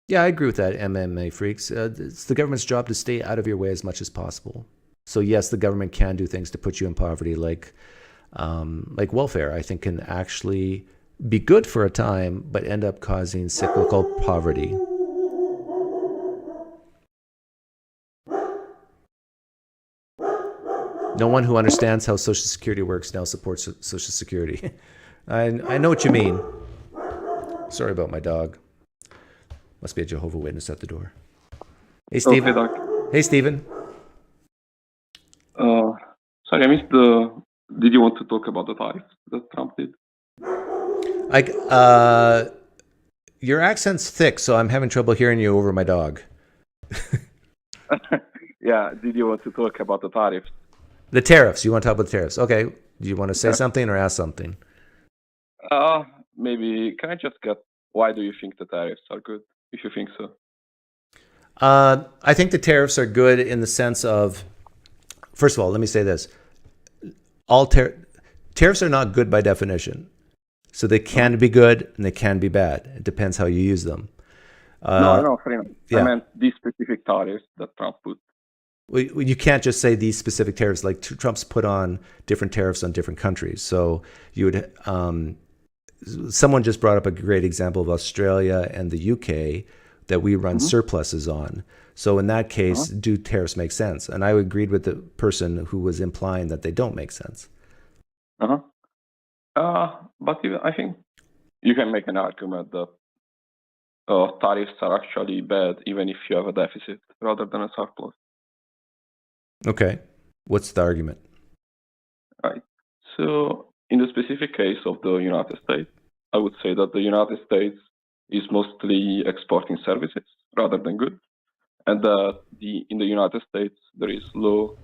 A: Yeah, I agree with that, MMA freaks. It's the government's job to stay out of your way as much as possible. So yes, the government can do things to put you in poverty, like welfare. I think can actually be good for a time, but end up causing cyclical poverty. No one who understands how Social Security works now supports Social Security. I know what you mean. Sorry about my dog. Must be a Jehovah's Witness at the door. Hey, Stephen.
B: Okay, Doc.
A: Hey, Stephen.
B: Sorry, I missed Did you want to talk about the tariffs that Trump did?
A: Your accent's thick, so I'm having trouble hearing you over my dog.
B: Yeah, did you want to talk about the tariffs?
A: The tariffs. You want to talk about the tariffs? Okay. Do you want to say something or ask something?
B: Maybe, can I just get, why do you think the tariffs are good, if you think so?
A: I think the tariffs are good in the sense of, first of all, let me say this. All tariffs are not good by definition. So they can be good and they can be bad. It depends how you use them.
B: No, fair enough.
A: Yeah.
B: I meant these specific tariffs that Trump put.
A: You can't just say these specific tariffs. Like Trump's put on different tariffs on different countries. So you would, someone just brought up a great example of Australia and the UK that we run surpluses on. So in that case, do tariffs make sense? And I agreed with the person who was implying that they don't make sense.
B: But I think you can make an argument that tariffs are actually bad, even if you have a deficit rather than a surplus.
A: Okay. What's the argument?
B: Right. So in the specific case of the United States, I would say that the United States is mostly exporting services rather than goods, and that in the United States there is low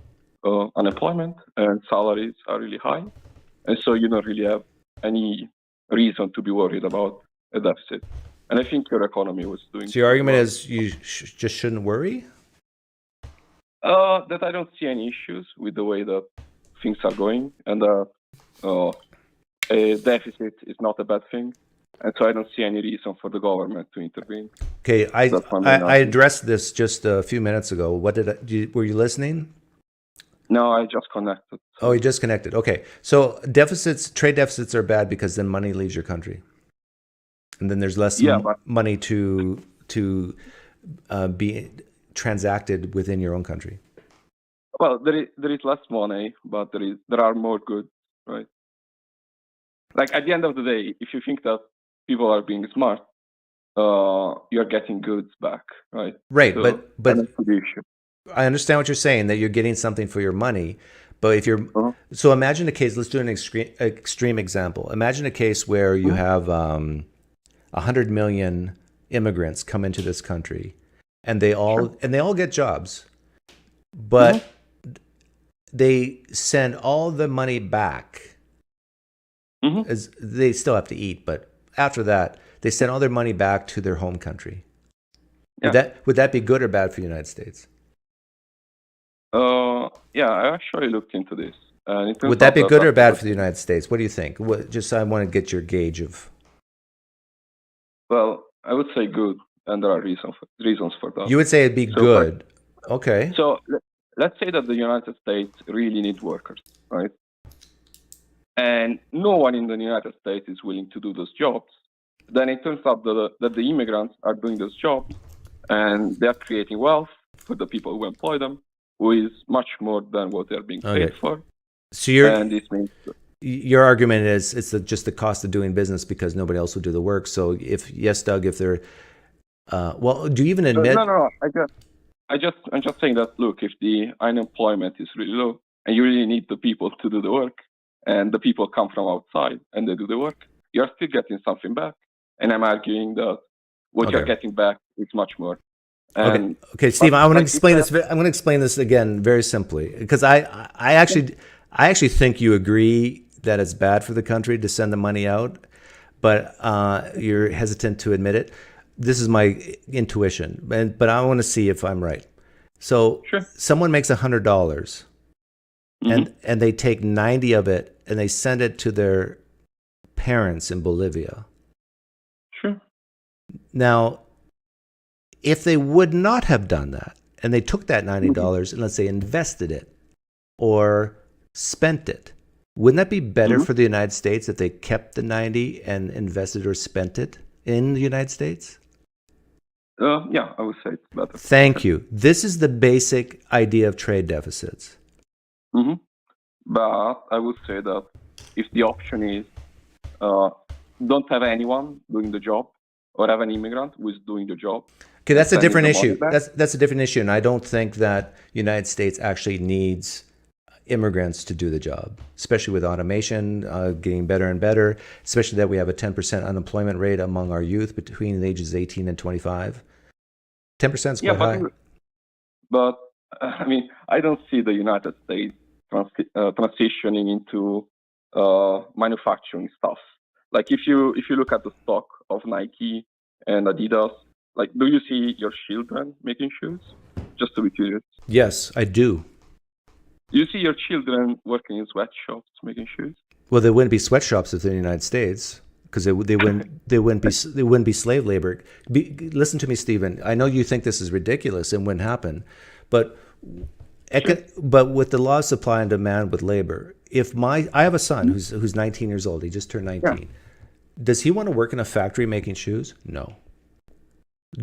B: unemployment and salaries are really high, and so you don't really have any reason to be worried about a deficit. And I think your economy was doing.
A: So your argument
B: well.
A: is you just shouldn't worry?
B: That I don't see any issues with the way that things are going, and a deficit is not a bad thing, and so I don't see any reason for the government to intervene.
A: Okay, I
B: That's my main
A: I
B: argument.
A: addressed this just a few minutes ago. What were you listening?
B: No, I just connected.
A: Oh, you just connected. Okay, so trade deficits are bad because then money leaves your country, and then there's less
B: but
A: money to be transacted within your own country.
B: well, there is less money, but there are more goods, right? Like at the end of the day, if you think that people are being smart, you're getting goods back, right?
A: Right,
B: So
A: but
B: that's the issue.
A: I understand what you're saying, that you're getting something for your money. But if you're so imagine a case. Let's do an extreme example. Imagine a case where you have 100 million immigrants come into this country, and they all get jobs, but they send all the money back. As they still have to eat, but after that, they send all their money back to their home country.
B: Yeah.
A: Would that be good or bad for the United States?
B: Yeah, I actually looked into this. And it
A: Would that be good or bad for the United States? What do you think? I want to get your gauge of.
B: Well, I would say good, and there are reasons for that.
A: You would say it'd be good. Okay.
B: So let's say that the United States really needs workers, right? And no one in the United States is willing to do those jobs. Then it turns out that the immigrants are doing those jobs, and they are creating wealth for the people who employ them, who is much more than what they're being paid for.
A: So
B: this means
A: your argument is it's just the cost of doing business because nobody else will do the work. So Doug, if they're well, do you even admit?
B: No. I'm just saying that. Look, if the unemployment is really low, and you really need the people to do the work, and the people come from outside and they do the work, you're still getting something back. And I'm arguing that what you're getting back is much more.
A: Okay, Steve, I want to explain this. I'm going to explain this again very simply because I actually think you agree that it's bad for the country to send the money out, but you're hesitant to admit it. This is my intuition, but I want to see if I'm right. So someone makes $100, and they take 90 of it and they send it to their parents in Bolivia.
B: Sure.
A: Now, if they would not have done that, and they took that $90 and let's say invested it or spent it, wouldn't that be better for the United States if they kept the 90 and invested or spent it in the United States?
B: Yeah, I would say it's better.
A: Thank you. This is the basic idea of trade deficits.
B: But I would say that if the option is don't have anyone doing the job or have an immigrant who is doing the job.
A: Okay, that's a different issue. That's a different issue, and I don't think that United States actually needs immigrants to do the job, especially with automation getting better and better, especially that we have a 10% unemployment rate among our youth between the ages 18 and 25. 10% is quite high.
B: But I mean, I don't see the United States transitioning into manufacturing stuff. Like if you look at the stock of Nike and Adidas, like, do you see your children making shoes? Just to be curious.
A: Yes, I do.
B: Do you see your children working in sweatshops making shoes?
A: Well, there wouldn't be sweatshops within the United States because they wouldn't be slave labor. Listen to me, Stephen. I know you think this is ridiculous and wouldn't happen, but with the law of supply and demand with labor, I have a son who's 19 years old. He just turned 19. Yeah. Does he want to work in a factory making shoes? No.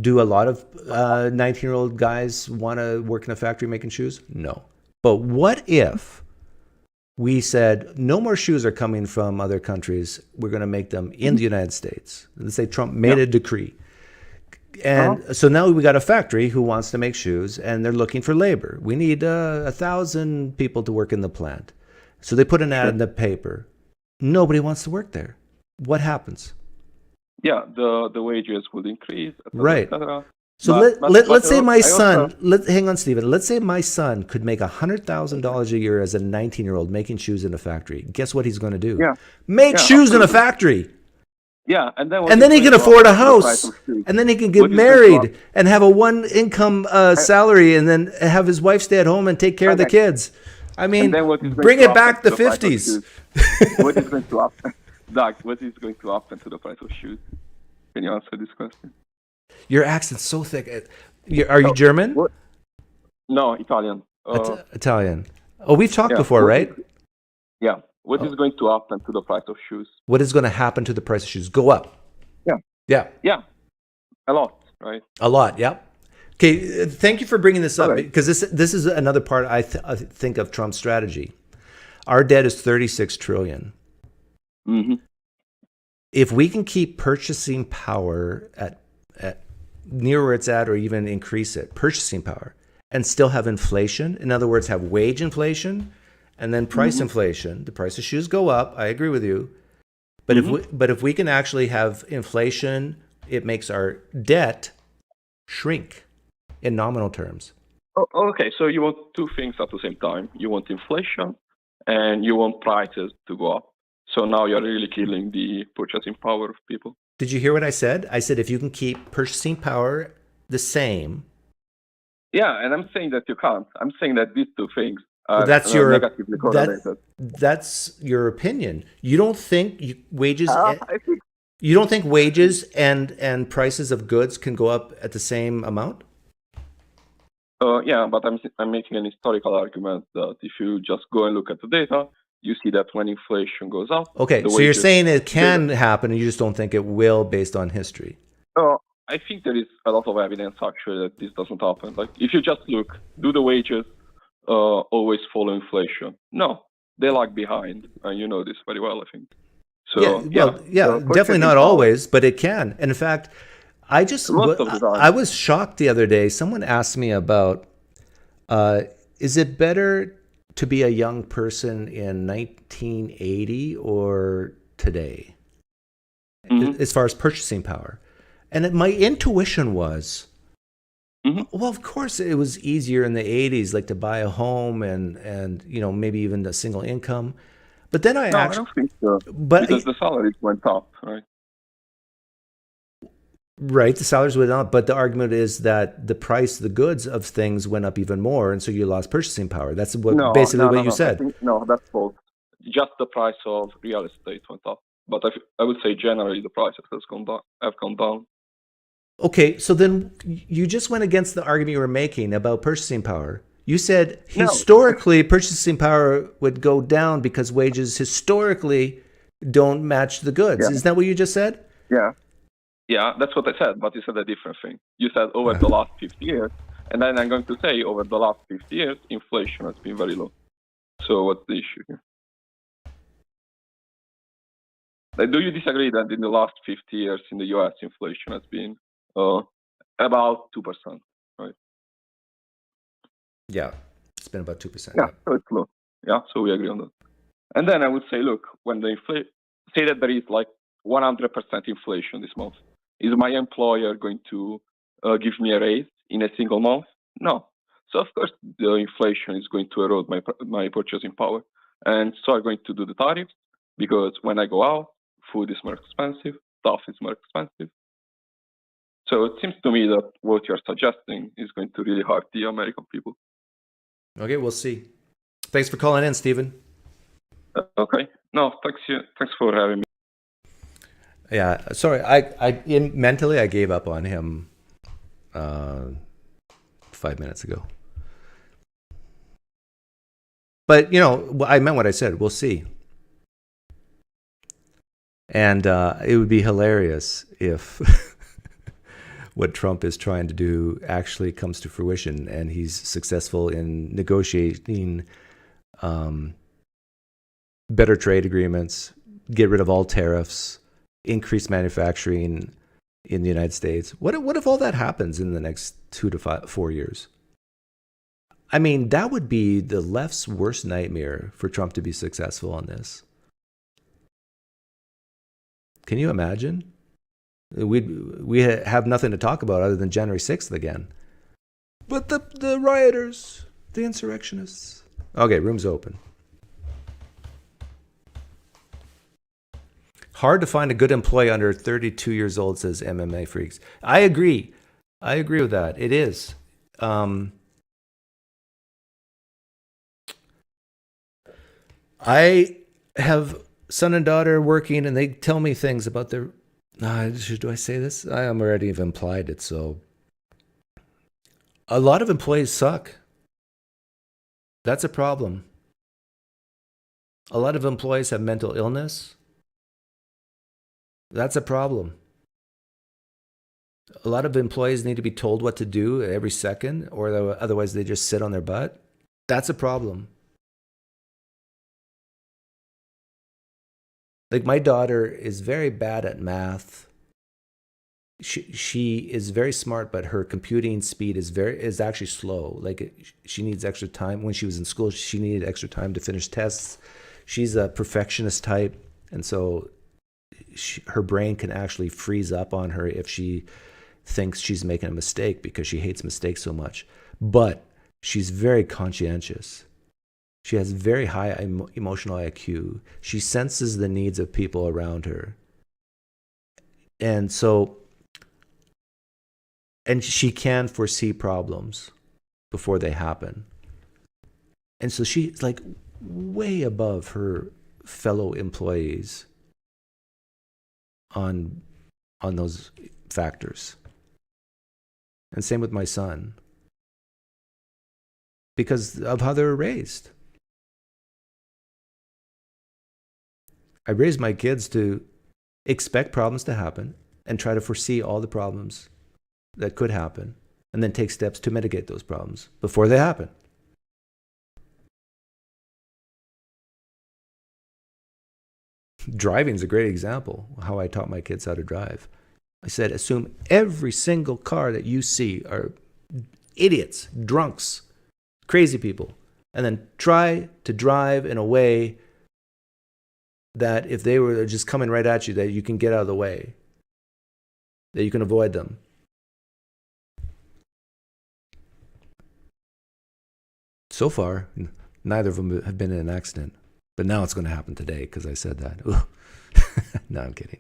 A: Do a lot of 19-year-old guys want to work in a factory making shoes? No. But what if we said no more shoes are coming from other countries? We're going to make them in the United States. Let's say Trump made a decree. And so now we got a factory who wants to make shoes, and they're looking for labor. We need 1,000 people to work in the plant. So they put an ad in the paper. Nobody wants to work there. What happens?
B: Yeah, the wages would increase, et cetera,
A: Right.
B: et cetera.
A: So
B: But
A: let's say my
B: I also-
A: son, hang on, Stephen. Let's say my son could make $100,000 a year as a 19-year-old making shoes in a factory. Guess what he's going to do?
B: Yeah.
A: Make
B: Yeah,
A: shoes in a
B: absolutely.
A: factory.
B: Yeah, and then
A: He can afford a house,
B: house,
A: and then he can
B: What
A: get
B: is going to
A: married and have a one-income salary, and then have his wife stay at home and take care of the
B: Okay.
A: kids. I mean,
B: And then what is going
A: bring
B: to
A: it back
B: happen
A: the
B: to the price of
A: 50s.
B: shoes? What is going to happen, Doug? What is going to happen to the price of shoes? Can you answer this question?
A: Your accent's so thick. Are you German?
B: What? No, Italian.
A: Italian. Oh, we've talked
B: Yeah,
A: before,
B: what
A: right?
B: Yeah. What is going to happen to the price of shoes?
A: What is going to happen to the price of shoes? Go up.
B: Yeah.
A: Yeah.
B: Yeah. A lot, right?
A: A lot, yeah. Okay, thank you for bringing this up,
B: Okay.
A: because this is another part I think of Trump's strategy. Our debt is 36 trillion.
B: Mm-hmm.
A: If we can keep purchasing power at near where it's at, or even increase it, purchasing power, and still have inflation, in other words, have wage inflation and then price inflation, the price of shoes go up. I agree with you. But if we can actually have inflation, it makes our debt shrink in nominal terms.
B: Oh, okay, so you want two things at the same time. You want inflation and you want prices to go up. So now you're really killing the purchasing power of people.
A: Did you hear what I said? I said if you can keep purchasing power the same.
B: Yeah, and I'm saying that you can't. I'm saying that these two things are
A: That's your
B: negatively correlated.
A: that's your opinion. You don't think wages
B: I think
A: you don't think wages and prices of goods can go up at the same amount?
B: yeah, but I'm making an historical argument that if you just go and look at the data, you see that when inflation goes up.
A: Okay, so you're saying it can happen, and you just don't think it will based on history.
B: I think there is a lot of evidence actually that this doesn't happen. Like if you just look, do the wages always follow inflation? No, they lag behind, and you know this very well, I think. So
A: definitely not always, but it can. And in fact, I was shocked the other day. Someone asked me about, is it better to be a young person in 1980 or today, as far as purchasing power? And my intuition was, well, of course, it was easier in the 80s, like to buy a home and maybe even a single income. But then I
B: don't think so. Because the salaries went up, right?
A: Right, the salaries went up, but the argument is that the price, the goods of things went up even more, and so you lost purchasing power. That's basically what you said.
B: No, that's false. Just the price of real estate went up, but I would say generally the prices have gone down.
A: Okay, so then you just went against the argument you were making about purchasing power. You said historically purchasing power would go down because wages historically don't match the goods.
B: Yeah.
A: Isn't that what you just said?
B: Yeah. Yeah, that's what I said, but you said a different thing. You said over the last 50 years, and then I'm going to say over the last 50 years, inflation has been very low. So what's the issue here? Do you disagree that in the last 50 years in the US, inflation has been about 2%, right?
A: Yeah, it's been about 2%.
B: Yeah, so it's low. Yeah, so we agree on that. And then I would say, look, when the say that there is like 100% inflation this month. Is my employer going to give me a raise in a single month? No. So of course the inflation is going to erode my purchasing power, and so I'm going to do the tariffs because when I go out, food is more expensive, stuff is more expensive. So it seems to me that what you're suggesting is going to really hurt the American people.
A: Okay, we'll see. Thanks for calling in, Stephen.
B: Okay. No, thanks for having me.
A: Yeah, sorry. Mentally I gave up on him 5 minutes ago. But I meant what I said. We'll see. And it would be hilarious if what Trump is trying to do actually comes to fruition, and he's successful in negotiating better trade agreements, get rid of all tariffs, increase manufacturing, in the United States. What if all that happens in the next 4 years? I mean, that would be the left's worst nightmare for Trump to be successful on this. Can you imagine? We have nothing to talk about other than January 6th again. But the rioters, the insurrectionists. Okay, room's open. Hard to find a good employee under 32 years old, says MMA Freaks. I agree. I agree with that. It is. I have son and daughter working, and they tell me things about their. Do I say this? I am already have implied it. So, a lot of employees suck. That's a problem. A lot of employees have mental illness. That's a problem. A lot of employees need to be told what to do every second, or otherwise they just sit on their butt. That's a problem. Like, my daughter is very bad at math. She is very smart, but her computing speed is actually slow. Like, she needs extra time. When she was in school, she needed extra time to finish tests. She's a perfectionist type, and so her brain can actually freeze up on her if she thinks she's making a mistake, because she hates mistakes so much. But she's very conscientious. She has very high emotional IQ. She senses the needs of people around her. And she can foresee problems before they happen. And so she's like way above her fellow employees on those factors. And same with my son, because of how they were raised. I raised my kids to expect problems to happen and try to foresee all the problems that could happen, and then take steps to mitigate those problems before they happen. Driving is a great example of how I taught my kids how to drive. I said, assume every single car that you see are idiots, drunks, crazy people, and then try to drive in a way that if they were just coming right at you, that you can get out of the way, that you can avoid them. So far, neither of them have been in an accident. But now it's going to happen today because I said that. No, I'm kidding.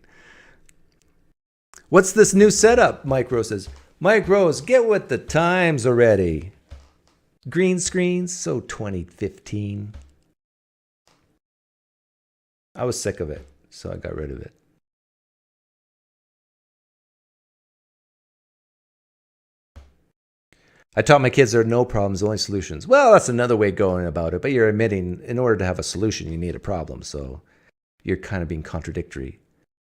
A: What's this new setup? Mike Rose says. Mike Rose, get with the times already. Green screens, so 2015. I was sick of it, so I got rid of it. I taught my kids there are no problems, only solutions. Well, that's another way of going about it, but you're admitting in order to have a solution, you need a problem. So you're kind of being contradictory.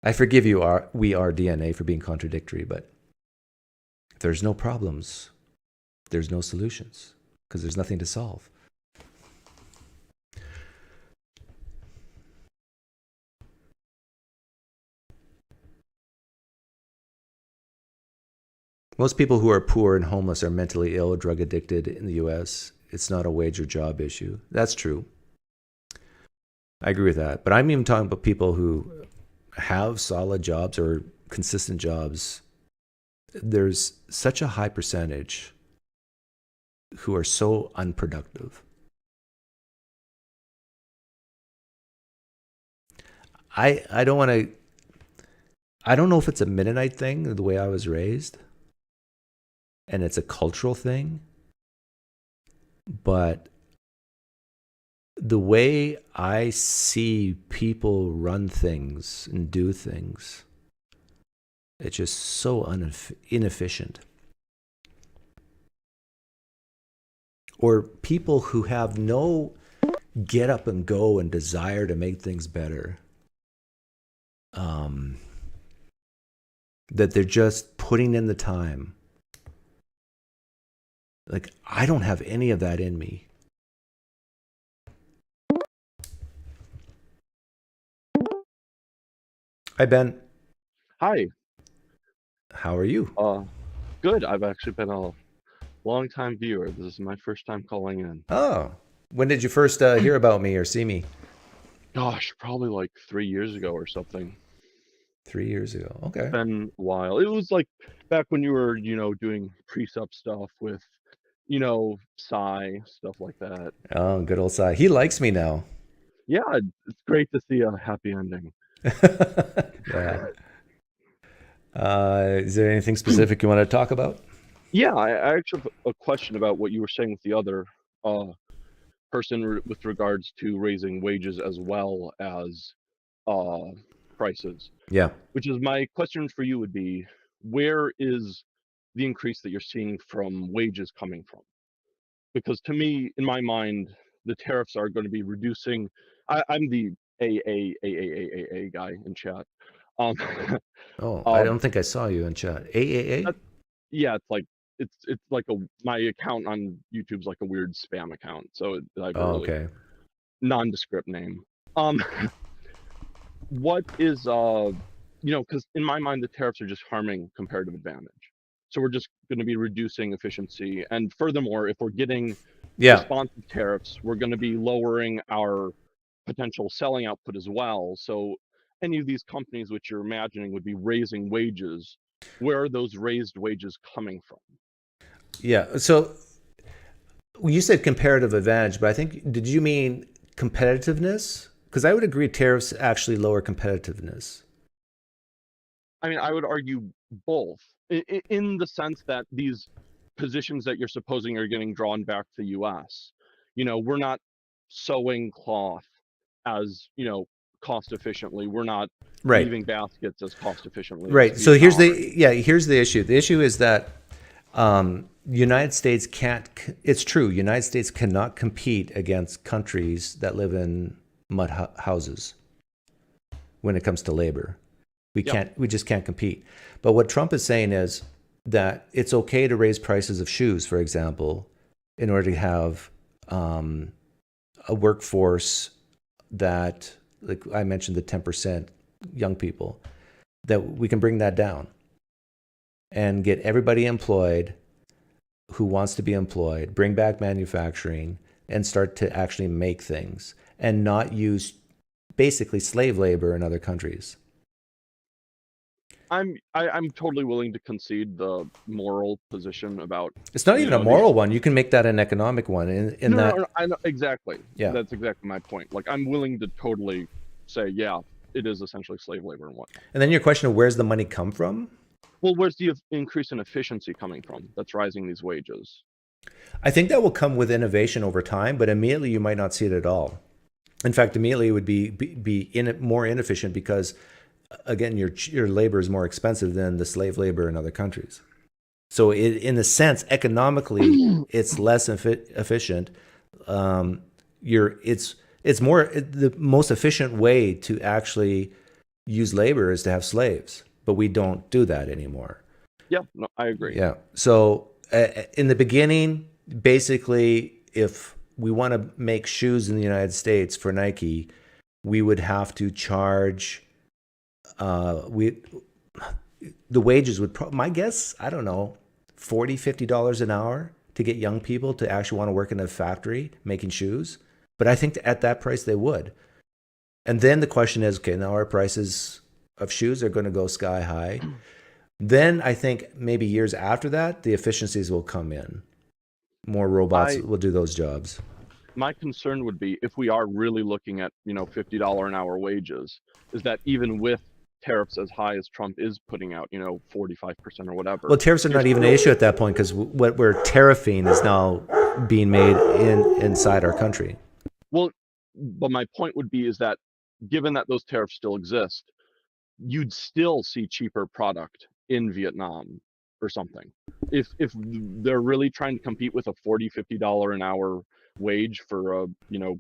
A: I forgive you, we are DNA, for being contradictory, but if there's no problems, there's no solutions, because there's nothing to solve. Most people who are poor and homeless are mentally ill or drug addicted in the US. It's not a wage or job issue. That's true. I agree with that. But I'm even talking about people who have solid jobs or consistent jobs. There's such a high percentage who are so unproductive. I don't want to. I don't know if it's a Mennonite thing, the way I was raised, and it's a cultural thing, but the way I see people run things and do things, it's just so inefficient. Or people who have no get up and go and desire to make things better. That they're just putting in the time. Like, I don't have any of that in me. Hi, Ben.
C: Hi.
A: How are you?
C: Good. I've actually been a long-time viewer. This is my first time calling in.
A: Oh, when did you first hear about me or see me?
C: Gosh, probably like 3 years ago or something.
A: 3 years ago.
C: It's
A: Okay.
C: been a while. It was like back when you were, doing precept stuff with, stuff like that.
A: Oh, good old Si. He likes me now.
C: Yeah, it's great to see a happy ending.
A: Yeah. Is there anything specific you want to talk about?
C: Yeah, I actually have a question about what you were saying with the other uh, person with regards to raising wages as well as uh, prices.
A: Yeah.
C: Which is my question for you would be, where is the increase that you're seeing from wages coming from? Because to me, in my mind, the tariffs are going to be reducing. I'm the A guy in chat. Um,
A: Oh, I
C: um,
A: don't think I saw you in chat. AAA?
C: that, yeah, it's like my account on YouTube's like a weird spam account, so I have a
A: Oh,
C: really
A: okay.
C: nondescript name. Um, what is because in my mind the tariffs are just harming comparative advantage, so we're just going to be reducing efficiency, and furthermore, if we're getting
A: Yeah.
C: responsive tariffs, we're going to be lowering our potential selling output as well. So any of these companies which you're imagining would be raising wages, where are those raised wages coming from?
A: Yeah. So you said comparative advantage, but I think, did you mean competitiveness? Because I would agree tariffs actually lower competitiveness.
C: I mean, I would argue both, in the sense that these positions that you're supposing are getting drawn back to the US, we're not sewing cloth as, cost efficiently. We're not
A: Right.
C: weaving baskets as cost efficiently as
A: Right. So here's
C: Vietnam.
A: here's the issue. The issue is that United States can't. It's true. United States cannot compete against countries that live in mud houses when it comes to labor. We
C: Yeah.
A: can't. We just can't compete. But what Trump is saying is that it's okay to raise prices of shoes, for example, in order to have a workforce that, like I mentioned, the 10% young people, that we can bring that down and get everybody employed who wants to be employed, bring back manufacturing, and start to actually make things and not use basically slave labor in other countries.
C: I'm totally willing to concede the moral position about,
A: It's not even a
C: the
A: moral one. You can make that an economic one in
C: no,
A: that,
C: I know exactly.
A: yeah.
C: That's exactly my point. Like, I'm willing to totally say, yeah, it is essentially slave labor and whatnot.
A: And then your question of where's the money come from?
C: Well, where's the increase in efficiency coming from that's rising these wages?
A: I think that will come with innovation over time, but immediately you might not see it at all. In fact, immediately it would be more inefficient because, again, your labor is more expensive than the slave labor in other countries. So in a sense, economically, it's less efficient. It's more the most efficient way to actually use labor is to have slaves, but we don't do that anymore.
C: Yeah, no, I agree.
A: Yeah. So in the beginning, basically, if we want to make shoes in the United States for Nike, we would have to charge. The wages would. My guess, I don't know, $40-$50 an hour to get young people to actually want to work in a factory making shoes. But I think at that price they would. And then the question is, okay, now our prices of shoes are going to go sky high. Then I think maybe years after that, the efficiencies will come in. More robots will do those jobs.
C: My concern would be, if we are really looking at, $50 an hour wages, is that even with tariffs as high as Trump is putting out, 45% or whatever.
A: Well, tariffs are not even an issue at that point because what we're tariffing is now being made inside our country.
C: Well, but my point would be is that, given that those tariffs still exist, you'd still see cheaper product in Vietnam or something. If they're really trying to compete with a $40-$50 an hour wage for a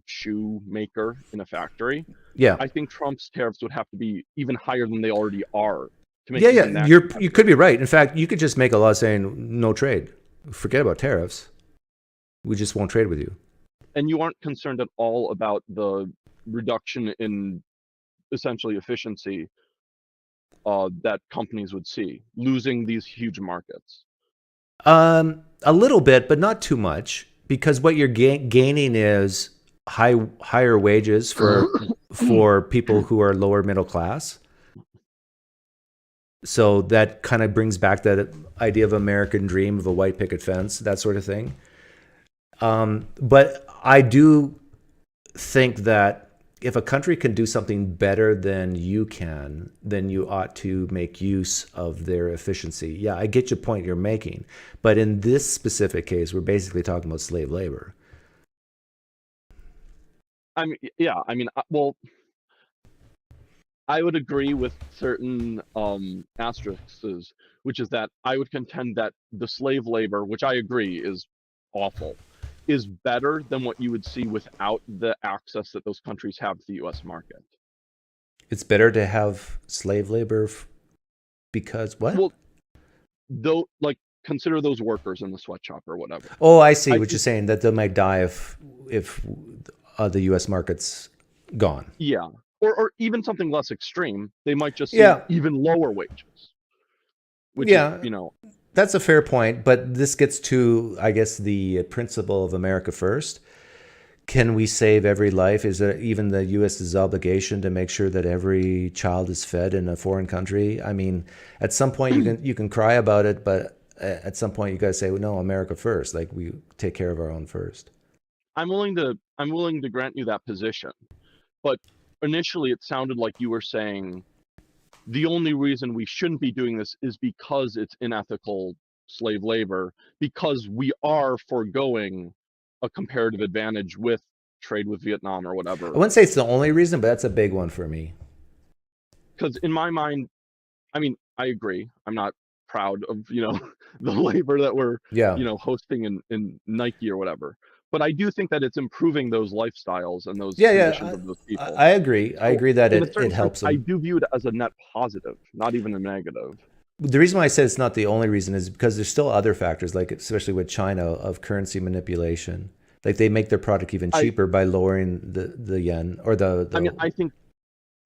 C: shoe maker in a factory,
A: Yeah,
C: I think Trump's tariffs would have to be even higher than they already are to make
A: yeah.
C: that
A: You could be right. In fact, you could just make a law saying no trade. Forget about tariffs. We just won't trade with you.
C: And you aren't concerned at all about the reduction in essentially efficiency that companies would see losing these huge markets?
A: A little bit, but not too much, because what you're gaining is higher wages for people who are lower middle class. So that kind of brings back that idea of American dream of a white picket fence, that sort of thing. But I do think that if a country can do something better than you can, then you ought to make use of their efficiency. Yeah, I get your point you're making. But in this specific case, we're basically talking about slave labor.
C: I mean, yeah, I mean, well, I would agree with certain asterisks, which is that I would contend that the slave labor, which I agree is awful, is better than what you would see without the access that those countries have to the U.S. market.
A: It's better to have slave labor because what?
C: Well, though, like, consider those workers in the sweatshop or whatever.
A: Oh, I see what you're saying, that they might die if the U.S. market's gone.
C: Yeah. Or even something less extreme, they might just see even lower wages. Which is,
A: that's a fair point, but this gets to, I guess, the principle of America first. Can we save every life? Is it even the U.S.'s obligation to make sure that every child is fed in a foreign country? I mean, at some point you can cry about it, but at some point you got to say, well, no, America first. Like, we take care of our own first.
C: I'm willing to grant you that position, but initially it sounded like you were saying the only reason we shouldn't be doing this is because it's unethical slave labor, because we are foregoing a comparative advantage with trade with Vietnam or whatever.
A: I wouldn't say it's the only reason, but that's a big one for me.
C: Because in my mind, I mean, I agree. I'm not proud of, the labor that we're, hosting in Nike or whatever. But I do think that it's improving those lifestyles and those conditions of those people.
A: I agree. I agree that it helps them.
C: I do view it as a net positive, not even a negative.
A: The reason why I said it's not the only reason is because there's still other factors, like especially with China, of currency manipulation. Like, they make their product even cheaper by lowering the yen or the.
C: I mean, I think.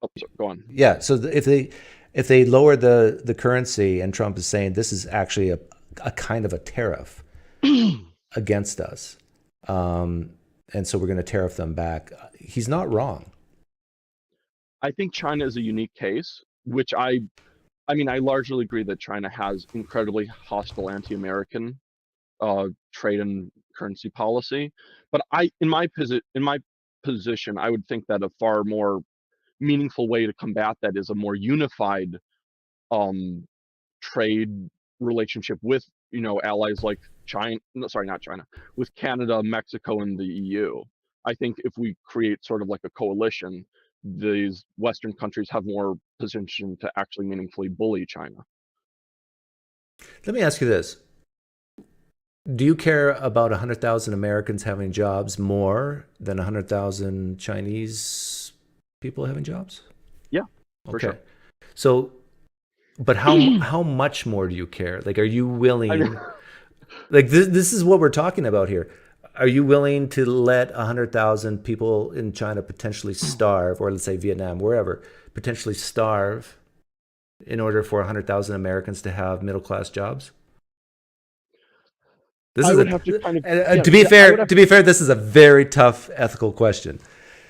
C: Oh, sorry, go on.
A: Yeah. So if they lower the currency, and Trump is saying this is actually a kind of a tariff against us. And so we're going to tariff them back. He's not wrong.
C: I think China is a unique case, which I largely agree that China has incredibly hostile anti-American trade and currency policy. But in my position, I would think that a far more meaningful way to combat that is a more unified trade relationship with allies like China, not China, with Canada, Mexico, and the EU. I think if we create sort of like a coalition, these Western countries have more position to actually meaningfully bully China.
A: Let me ask you this. Do you care about 100,000 Americans having jobs more than 100,000 Chinese people having jobs?
C: Yeah, for sure.
A: So, but how much more do you care? Like, are you willing... Like, this is what we're talking about here. Are you willing to let 100,000 people in China potentially starve, or let's say Vietnam, wherever, potentially starve in order for 100,000 Americans to have middle-class jobs? This is to be fair, this is a very tough ethical question.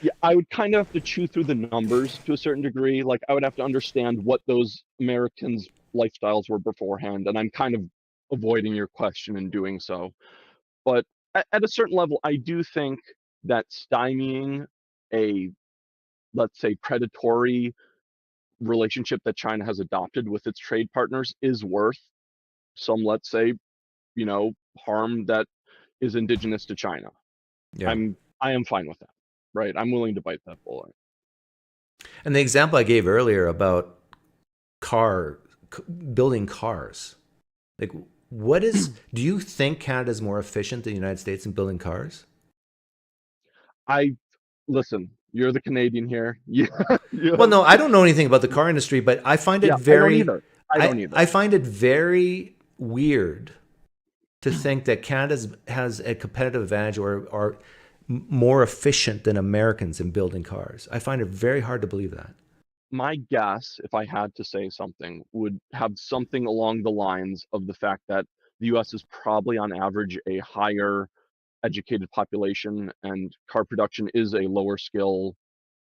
C: Yeah, I would kind of have to chew through the numbers to a certain degree. Like, I would have to understand what those Americans' lifestyles were beforehand, and I'm kind of avoiding your question in doing so. But at a certain level, I do think that stymieing a, let's say, predatory relationship that China has adopted with its trade partners is worth some, let's say, harm that is indigenous to China.
A: Yeah.
C: I am fine with that, right? I'm willing to bite that bullet.
A: And the example I gave earlier about building cars, like, do you think Canada is more efficient than the United States in building cars?
C: Listen, you're the Canadian here.
A: Well, no, I don't know anything about the car industry, but I find it very... I don't either. I find it very weird to think that Canada has a competitive advantage or more efficient than Americans in building cars. I find it very hard to believe that.
C: my guess, if I had to say something, would have something along the lines of the fact that the US is probably on average a higher educated population, and car production is a lower skill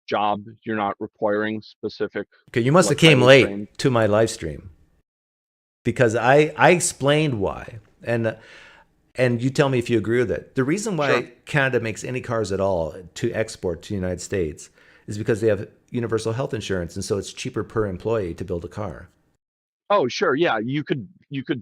C: job. You're not requiring specific,
A: Okay, you must have
C: like,
A: came
C: highly
A: late
C: trained.
A: to my live stream because I explained why, and you tell me if you agree with it. The reason why
C: Sure.
A: Canada makes any cars at all to export to the United States is because they have universal health insurance, and so it's cheaper per employee to build a car.
C: Oh, sure. Yeah, you could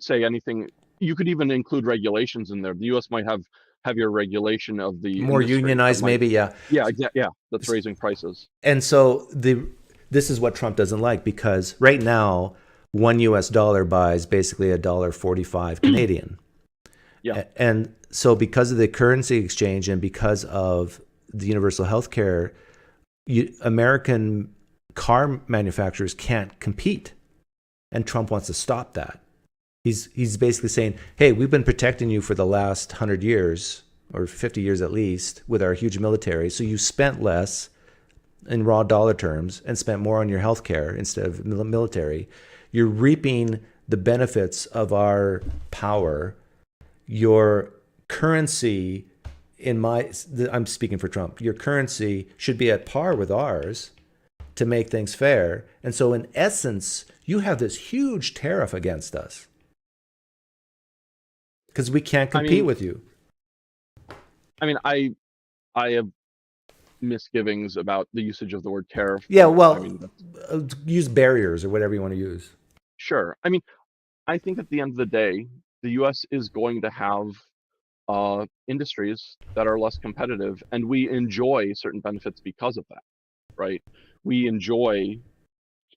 C: say anything. You could even include regulations in there. The US might have heavier regulation of the
A: More
C: industry that
A: unionized,
C: might,
A: maybe, yeah.
C: yeah, exactly. Yeah, that's raising prices.
A: And so this is what Trump doesn't like because right now $1 buys basically $1.45 Canadian.
C: Yeah.
A: And so because of the currency exchange and because of the universal health care, American car manufacturers can't compete. And Trump wants to stop that. He's basically saying, hey, we've been protecting you for the last 100 years or 50 years at least with our huge military. So you spent less in raw dollar terms and spent more on your health care instead of military. You're reaping the benefits of our power. Your currency, I'm speaking for Trump, your currency should be at par with ours to make things fair. And so in essence, you have this huge tariff against us because we can't compete with you.
C: I mean, I have misgivings about the usage of the word tariff.
A: Yeah,
C: but,
A: well,
C: I mean,
A: use barriers or whatever you want to use.
C: sure. I mean, I think at the end of the day, the US is going to have industries that are less competitive, and we enjoy certain benefits because of that, right? We enjoy,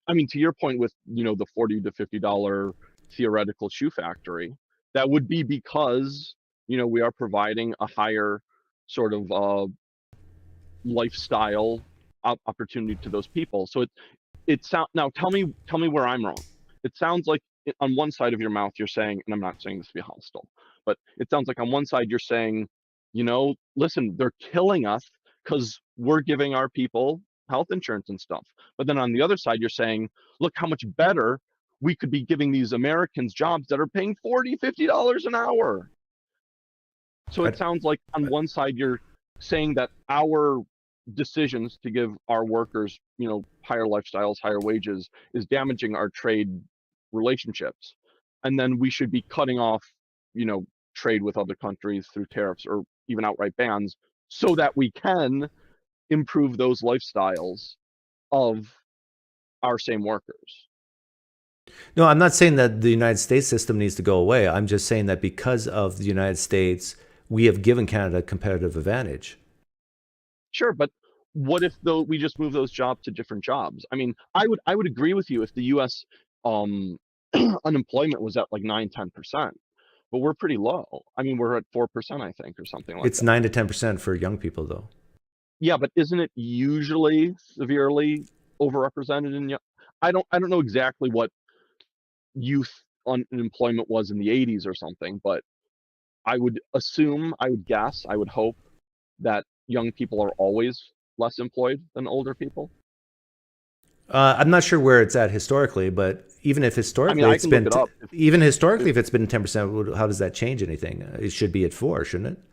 C: I mean, to your point with, the $40 to $50 theoretical shoe factory, that would be because, we are providing a higher sort of lifestyle opportunity to those people. So it sound now tell me where I'm wrong. It sounds like on one side of your mouth you're saying, and I'm not saying this to be hostile, but it sounds like on one side you're saying, listen, they're killing us because we're giving our people health insurance and stuff. But then on the other side you're saying, look how much better we could be giving these Americans jobs that are paying $40, $50 an hour. So it sounds like on one side you're saying that our decisions to give our workers, higher lifestyles, higher wages is damaging our trade relationships. And then we should be cutting off, trade with other countries through tariffs or even outright bans so that we can improve those lifestyles of our same workers.
A: No, I'm not saying that the United States system needs to go away. I'm just saying that because of the United States, we have given Canada a competitive advantage.
C: Sure, but what if though we just move those jobs to different jobs? I mean, I would agree with you if the U.S. Unemployment was at like 9-10%, but we're pretty low. I mean, we're at 4%, I think, or something like
A: It's
C: that.
A: 9 to 10% for young people, though.
C: Yeah, but isn't it usually severely overrepresented in young? I don't know exactly what youth unemployment was in the 80s or something, but I would assume, I would guess, I would hope that young people are always less employed than older people.
A: I'm not sure where it's at historically, but even if historically
C: I
A: it's
C: can
A: been,
C: look it up.
A: even historically, if it's been 10%, how does that change anything? It should be at 4, shouldn't it?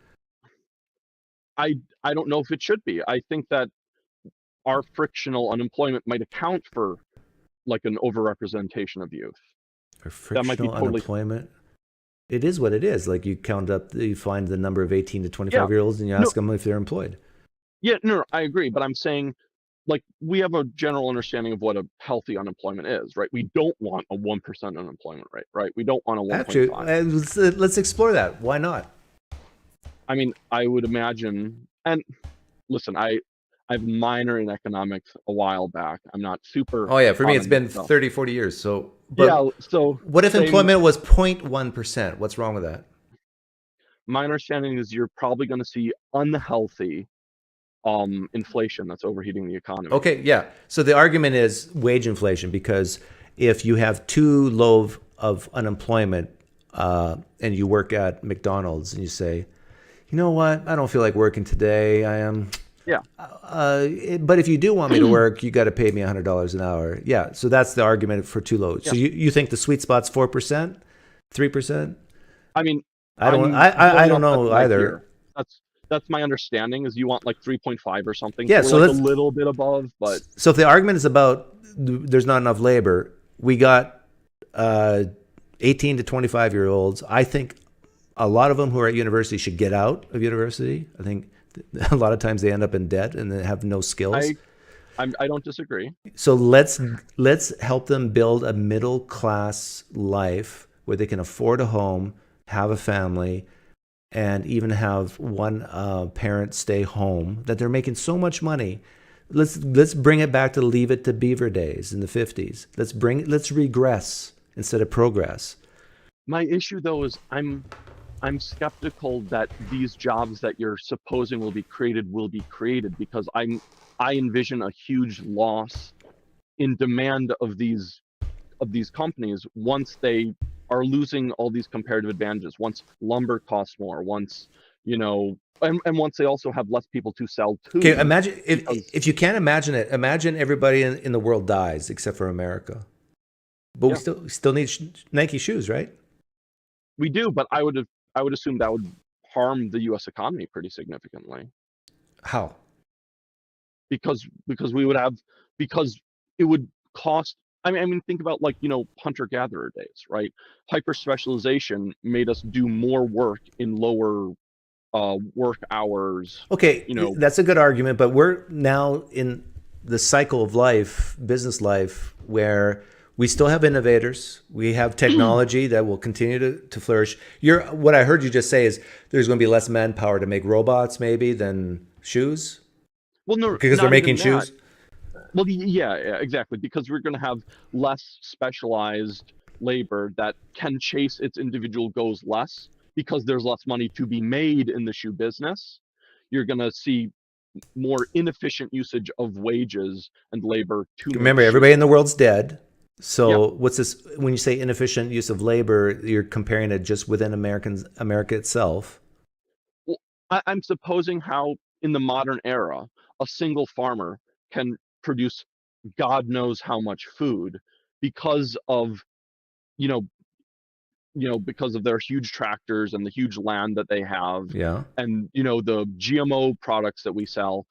C: I don't know if it should be. I think that our frictional unemployment might account for like an overrepresentation of youth.
A: Or
C: That might be
A: frictional
C: totally,
A: unemployment. It is what it is. Like you count up, you find the number of 18 to 25
C: yeah.
A: year olds and you ask them if they're employed.
C: Yeah, no, I agree, but I'm saying, like, we have a general understanding of what a healthy unemployment is, right? We don't want a 1% unemployment rate, right? We don't want a 1.5.
A: Actually, let's explore that. Why not?
C: I mean, I would imagine, and listen, I have minored in economics a while back. I'm not super.
A: Oh yeah, for me it's been
C: stuff.
A: 30, 40 years. So,
C: Yeah, so
A: what if employment was 0.1%? What's wrong with that?
C: My understanding is you're probably going to see unhealthy inflation that's overheating the economy.
A: Okay, yeah. So the argument is wage inflation because if you have too low of unemployment and you work at McDonald's and you say, you know what, I don't feel like working today.
C: Yeah.
A: But if you do want me to work, you got to pay me $100 an hour. Yeah. So that's the argument for too low. So
C: Yeah.
A: you think the sweet spot's 4%, 3%?
C: I mean,
A: I don't.
C: I'm
A: I
C: going
A: don't
C: off that's
A: know
C: what I
A: either.
C: hear. That's my understanding is you want like 3.5 or something.
A: Yeah.
C: So
A: So
C: we're like
A: let's.
C: a little bit above, but
A: So if the argument is about there's not enough labor, we got 18 to 25-year-olds. I think a lot of them who are at university should get out of university. I think a lot of times they end up in debt and they have no skills.
C: I don't disagree.
A: So let's help them build a middle class life where they can afford a home, have a family, and even have one parent stay home. That they're making so much money. Let's bring it back to Leave It to Beaver days in the 50s. Let's regress instead of progress.
C: My issue though is I'm skeptical that these jobs that you're supposing will be created because I envision a huge loss in demand of these companies once they are losing all these comparative advantages, once lumber costs more, once and once they also have less people to sell to.
A: Okay, imagine
C: because,
A: if you can't imagine it, imagine everybody in the world dies except for America. But
C: Yeah.
A: we still need Nike shoes, right?
C: we do, but I would assume that would harm the US economy pretty significantly.
A: How?
C: Because we would have because it would cost I mean think about like hunter gatherer days, right? Hyper specialization made us do more work in lower work hours.
A: Okay, that's a good argument, but we're now in the cycle of life, business life, where we still have innovators. We have technology that will continue to flourish. What I heard you just say is there's going to be less manpower to make robots maybe than shoes.
C: Well, no,
A: because they're making shoes.
C: Well, yeah, exactly. Because we're going to have less specialized labor that can chase its individual goals less because there's less money to be made in the shoe business. You're going to see more inefficient usage of wages and labor to
A: Remember,
C: make
A: everybody
C: shoes.
A: in the world's dead. So
C: Yep.
A: what's this? When you say inefficient use of labor, you're comparing it just within America itself.
C: Well, I'm supposing how in the modern era, a single farmer can produce God knows how much food because of because of their huge tractors and the huge land that they have,
A: Yeah.
C: and the GMO products that we sell.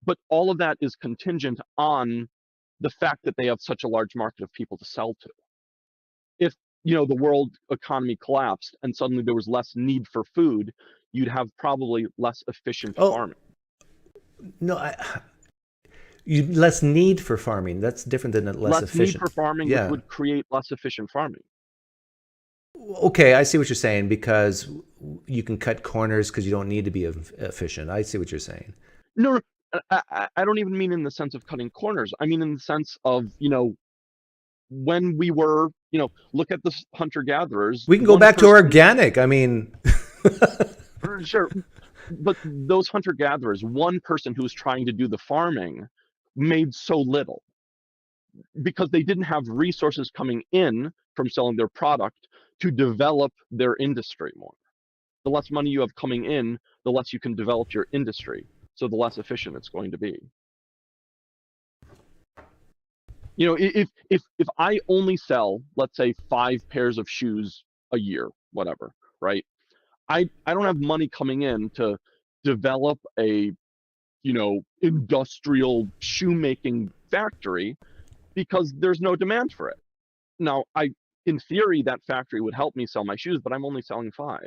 C: But all of that is contingent on the fact that they have such a large market of people to sell to. If the world economy collapsed and suddenly there was less need for food, you'd have probably less efficient farming.
A: No, less need for farming. That's different than less efficient.
C: Need for farming,
A: Yeah.
C: which would create less efficient farming.
A: Okay, I see what you're saying, because you can cut corners because you don't need to be efficient. I see what you're saying.
C: No, I don't even mean in the sense of cutting corners. I mean in the sense of, when we were, look at the hunter-gatherers.
A: We can go back to organic. I mean,
C: sure. But those hunter-gatherers, one person who was trying to do the farming made so little because they didn't have resources coming in from selling their product to develop their industry more. The less money you have coming in, the less you can develop your industry. So the less efficient it's going to be. If I only sell, let's say, 5 pairs of shoes a year, whatever, right? I don't have money coming in to develop a industrial shoemaking factory because there's no demand for it. Now, in theory, that factory would help me sell my shoes, but I'm only selling 5.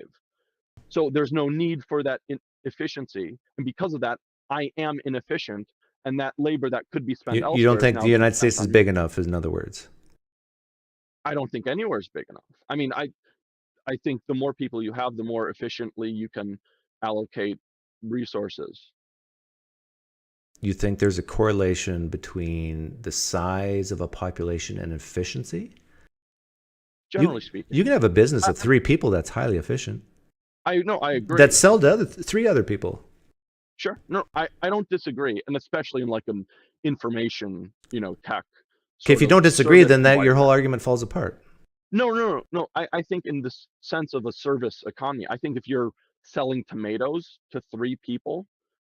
C: So there's no need for that efficiency. And because of that, I am inefficient. And that labor that could be spent elsewhere.
A: You don't think the United States is big enough, in other words?
C: I don't think anywhere is big enough. I mean, I think the more people you have, the more efficiently you can allocate resources.
A: You think there's a correlation between the size of a population and efficiency?
C: Generally speaking.
A: You can have a business of 3 people that's highly efficient.
C: I agree.
A: That sell to 3 other people.
C: Sure. No, I don't disagree. And especially in like an information, tech.
A: Okay, if you don't disagree, then your whole argument falls apart.
C: No. I think in the sense of a service economy, I think if you're selling tomatoes to 3 people,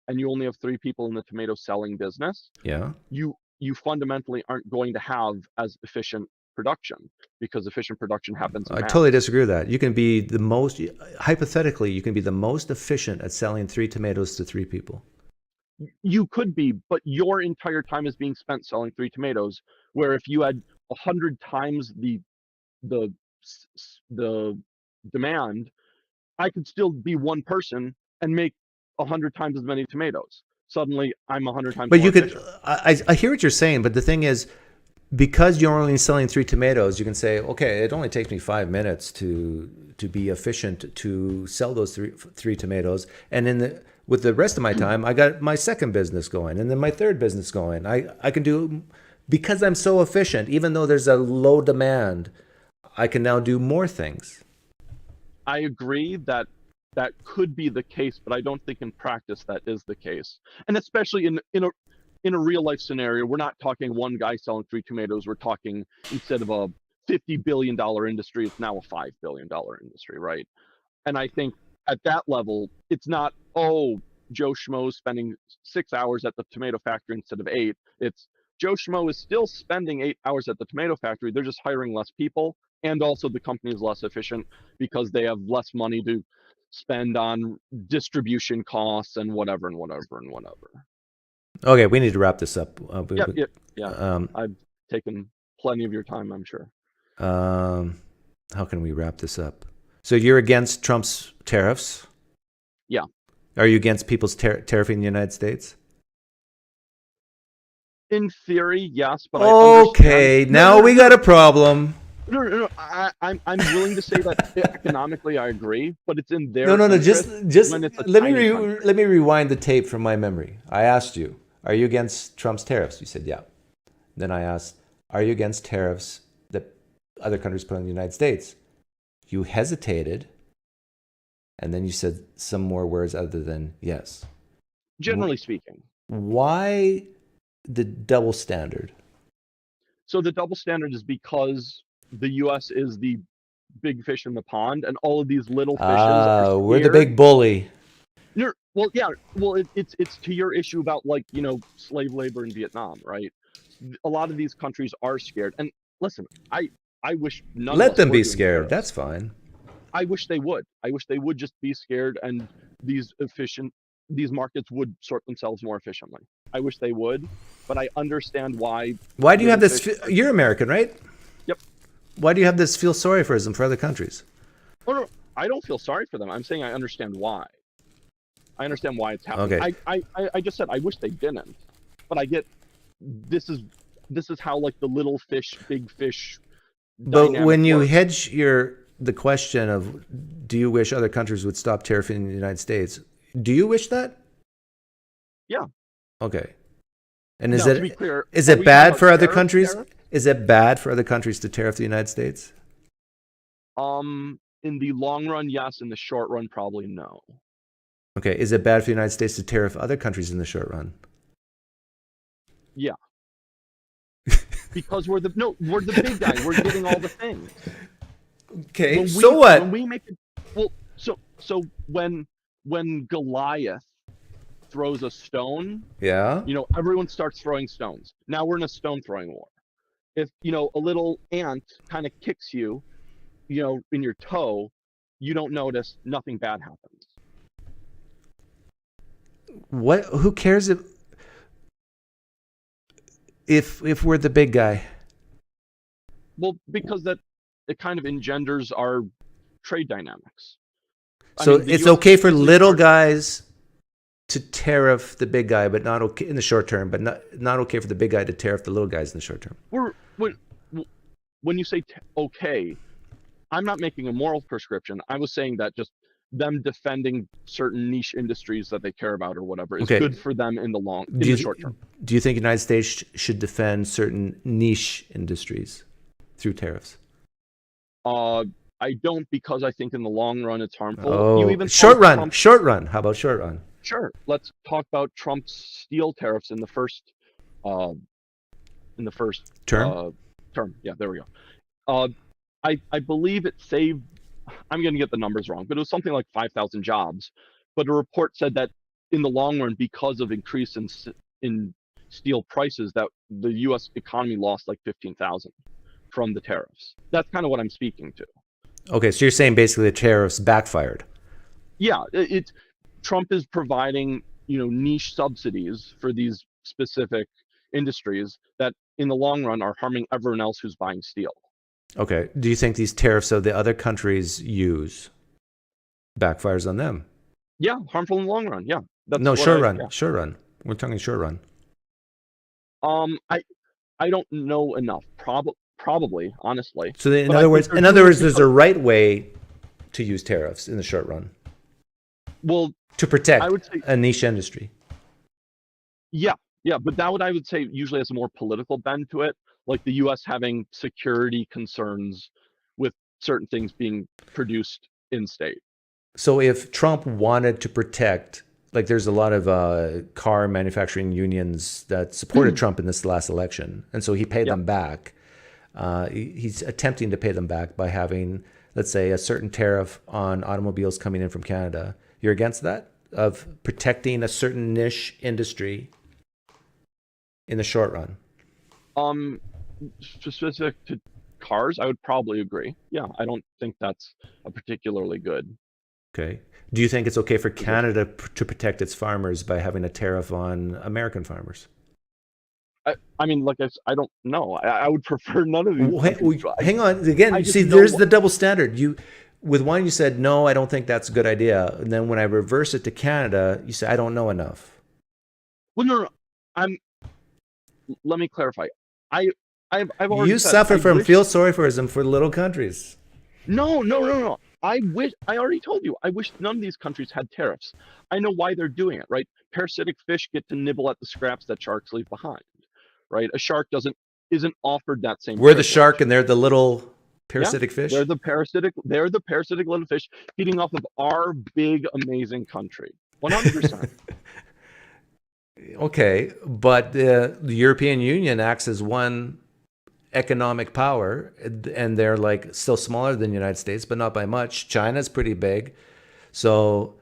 C: and you only have 3 people in the tomato selling business,
A: Yeah.
C: you fundamentally aren't going to have as efficient production, because efficient production happens in
A: I
C: mass.
A: totally disagree with that. You can be the most, hypothetically, you can be the most efficient at selling 3 tomatoes to 3 people.
C: You could be, but your entire time is being spent selling 3 tomatoes, where if you had 100 times the demand, I could still be one person and make 100 times as many tomatoes. Suddenly, I'm 100 times
A: But
C: more
A: you could,
C: efficient.
A: I hear what you're saying, but the thing is, because you're only selling 3 tomatoes, you can say, okay, it only takes me 5 minutes to be efficient to sell those three tomatoes, and with the rest of my time, I got my second business going, and then my third business going. I can do, because I'm so efficient, even though there's a low demand, I can now do more things.
C: I agree that that could be the case, but I don't think in practice that is the case. And especially in a real life scenario, we're not talking one guy selling 3 tomatoes. We're talking, instead of a $50 billion industry, it's now a $5 billion industry, right? And I think at that level, it's not, oh, Joe Schmo's spending 6 hours at the tomato factory instead of 8. It's Joe Schmo is still spending 8 hours at the tomato factory. They're just hiring less people. And also the company is less efficient because they have less money to spend on distribution costs and whatever and whatever and whatever.
A: Okay, we need to wrap this up.
C: Yeah. I've taken plenty of your time, I'm sure.
A: How can we wrap this up? So you're against Trump's tariffs?
C: Yeah.
A: Are you against people's tariffing the United States?
C: In theory, yes, but
A: okay,
C: I understand.
A: now we got a problem.
C: No. I'm willing to say that economically I agree, but it's in their
A: No. Just
C: when it's a
A: let me
C: tiny country.
A: let me rewind the tape from my memory. I asked you, "Are you against Trump's tariffs?" You said, "Yeah." Then I asked, "Are you against tariffs that other countries put on the United States?" You hesitated, and then you said some more words other than yes.
C: Generally speaking.
A: Why the double standard?
C: So the double standard is because the U.S. is the big fish in the pond, and all of these little fishes are scared.
A: We're the big bully.
C: Well, yeah. Well, it's to your issue about, like, slave labor in Vietnam, right? A lot of these countries are scared. And listen, I wish none
A: Let
C: of us
A: them
C: were
A: be
C: doing
A: scared.
C: tariffs.
A: That's fine.
C: I wish they would. I wish they would just be scared, and these markets would sort themselves more efficiently. I wish they would, but I understand why.
A: Why do you have this? You're American, right?
C: Yep.
A: Why do you have this feel sorry-for-ism for other countries?
C: Oh, no, I don't feel sorry for them. I'm saying I understand why. I understand why it's happening.
A: Okay.
C: I just said I wish they didn't, but I get this is how, like, the little fish, big fish.
A: But when you
C: works.
A: hedge the question of, do you wish other countries would stop tariffing the United States? Do you wish that?
C: Yeah.
A: Okay. And is
C: Now, to be clear,
A: is
C: are
A: it
C: we
A: bad
C: talking
A: for
C: about
A: other countries?
C: tariff?
A: Is it bad for other countries to tariff the United States?
C: In the long run, yes. In the short run, probably no.
A: Okay. Is it bad for the United States to tariff other countries in the short run?
C: Yeah. Because we're the big guy. We're getting all the things.
A: Okay. So what?
C: When we make it, well, so when Goliath throws a stone,
A: Yeah.
C: everyone starts throwing stones. Now we're in a stone throwing war. If a little ant kind of kicks you, in your toe, you don't notice, nothing bad happens.
A: What? Who cares if we're the big guy?
C: Well, because that it kind of engenders our trade dynamics.
A: So it's okay for little guys to tariff the big guy, but not okay in the short term. But not okay for the big guy to tariff the little guys in the short term.
C: When you say okay, I'm not making a moral prescription. I was saying that just them defending certain niche industries that they care about or whatever is good for them in the short term.
A: Do you think the United States should defend certain niche industries through tariffs?
C: I don't, because I think in the long run it's harmful.
A: Oh, short run. Short run. How about short run?
C: Sure. Let's talk about Trump's steel tariffs in the first
A: term.
C: Yeah, there we go. I believe it saved. I'm going to get the numbers wrong, but it was something like 5,000 jobs. But a report said that in the long run, because of increase in steel prices, that the U.S. economy lost like 15,000 from the tariffs. That's kind of what I'm speaking to.
A: Okay, so you're saying basically the tariffs backfired.
C: Yeah, it's Trump is providing, niche subsidies for these specific industries that in the long run are harming everyone else who's buying steel.
A: Okay. Do you think these tariffs that the other countries use backfires on them?
C: Yeah, harmful in the long run. Yeah.
A: No, short run.
C: Yeah.
A: Short run. We're talking short run.
C: I don't know enough. Probably, honestly.
A: So in
C: But
A: other words, there's a right way to use tariffs in the short run
C: well,
A: to protect
C: I would say,
A: a niche industry.
C: yeah, but that I would say usually has a more political bend to it, like the U.S. having security concerns with certain things being produced in state.
A: So if Trump wanted to protect, like there's a lot of car manufacturing unions that supported Trump in this last election, and so he paid them back. He's attempting to pay them back by having, let's say, a certain tariff on automobiles coming in from Canada. You're against that, of protecting a certain niche industry in the short run?
C: Specific to cars, I would probably agree. Yeah, I don't think that's a particularly good.
A: Okay. Do you think it's okay for Canada to protect its farmers by having a tariff on American farmers?
C: I mean, like I don't know. I would prefer none of these.
A: Hang on. Again, see, there's the double standard. With one, you said, no, I don't think that's a good idea. And then when I reverse it to Canada, you say, I don't know enough.
C: Well, no. Let me clarify. I've already
A: You
C: said,
A: suffer from feel sorry for little countries.
C: No. I already told you, I wish none of these countries had tariffs. I know why they're doing it, right? Parasitic fish get to nibble at the scraps that sharks leave behind, right? A shark isn't offered that same.
A: We're the shark and they're the little parasitic fish.
C: They're the parasitic little fish feeding off of our big, amazing country. 100%.
A: Okay, but the European Union acts as one economic power, and they're like still smaller than the United States, but not by much. China's pretty big. So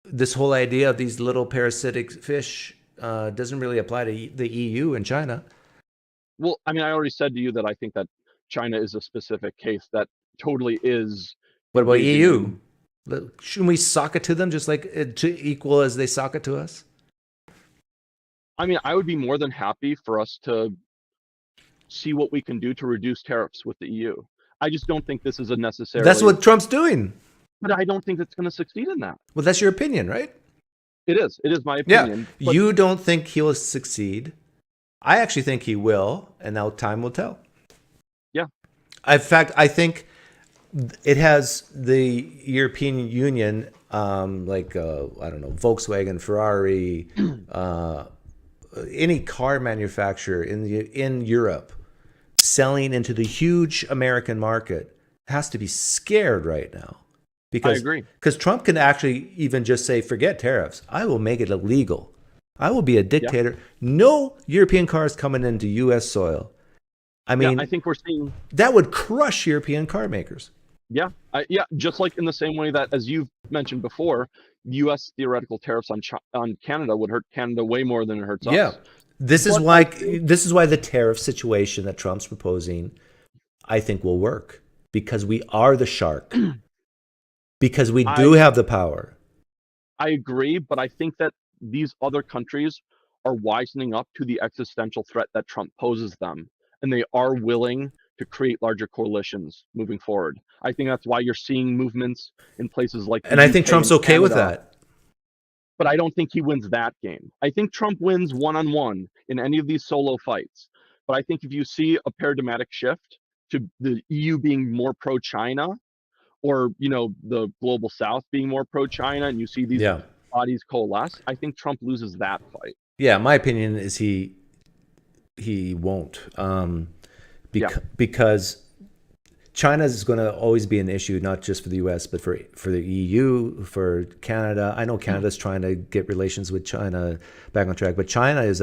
A: this whole idea of these little parasitic fish doesn't really apply to the EU and China.
C: Well, I mean, I already said to you that I think that China is a specific case that totally is.
A: What about EU? Shouldn't we sock it to them just like to equal as they sock it to us?
C: I mean, I would be more than happy for us to see what we can do to reduce tariffs with the EU. I just don't think this is a necessary.
A: That's what Trump's doing.
C: But I don't think it's going to succeed in that.
A: Well, that's your opinion, right?
C: It is my opinion.
A: Yeah, you don't think he'll succeed. I actually think he will, and now time will tell.
C: Yeah.
A: In fact, I think it has the European Union, I don't know, Volkswagen, Ferrari, any car manufacturer in Europe selling into the huge American market has to be scared right now. Because,
C: I agree.
A: Because Trump can actually even just say, forget tariffs. I will make it illegal. I will be a dictator. Yeah. No European cars coming into U.S. soil. I mean,
C: I think we're seeing
A: that would crush European car makers.
C: Yeah, just like in the same way that, as you've mentioned before, U.S. theoretical tariffs on Canada would hurt Canada way more than it hurts us.
A: Yeah, this is why the tariff situation that Trump's proposing, I think, will work, because we are the shark, because we do have the power.
C: I agree, but I think that these other countries are wisening up to the existential threat that Trump poses them, and they are willing to create larger coalitions moving forward. I think that's why you're seeing movements in places like
A: and I think Trump's okay with that.
C: But I don't think he wins that game. I think Trump wins one-on-one in any of these solo fights. But I think if you see a paradigmatic shift to the EU being more pro-China, or the global South being more pro-China, and you see these bodies coalesce, I think Trump loses that fight.
A: Yeah, my opinion is he won't. Because China is going to always be an issue, not just for the U.S., but for the EU, for Canada. I know Canada's trying to get relations with China back on track, but China is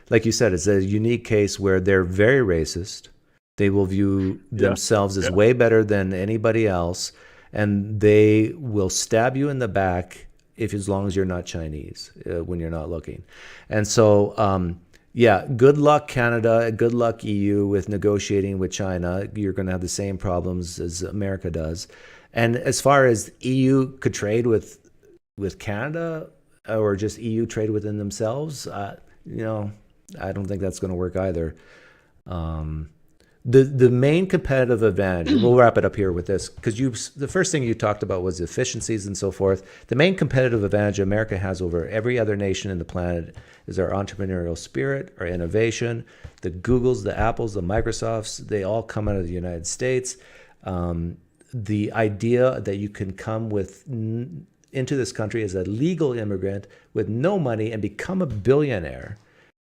A: like you said, it's a unique case where they're very racist. They will view themselves as way better than anybody else, and they will stab you in the back if as long as you're not Chinese when you're not looking. And so, yeah, good luck, Canada. Good luck, EU, with negotiating with China. You're going to have the same problems as America does. And as far as EU could trade with Canada, or just EU trade within themselves, you know, I don't think that's going to work either. The main competitive advantage, we'll wrap it up here with this, because the first thing you talked about was efficiencies and so forth. The main competitive advantage America has over every other nation in the planet is our entrepreneurial spirit, our innovation. The Googles, the Apples, the Microsofts, they all come out of the United States. The idea that you can come into this country as a legal immigrant with no money and become a billionaire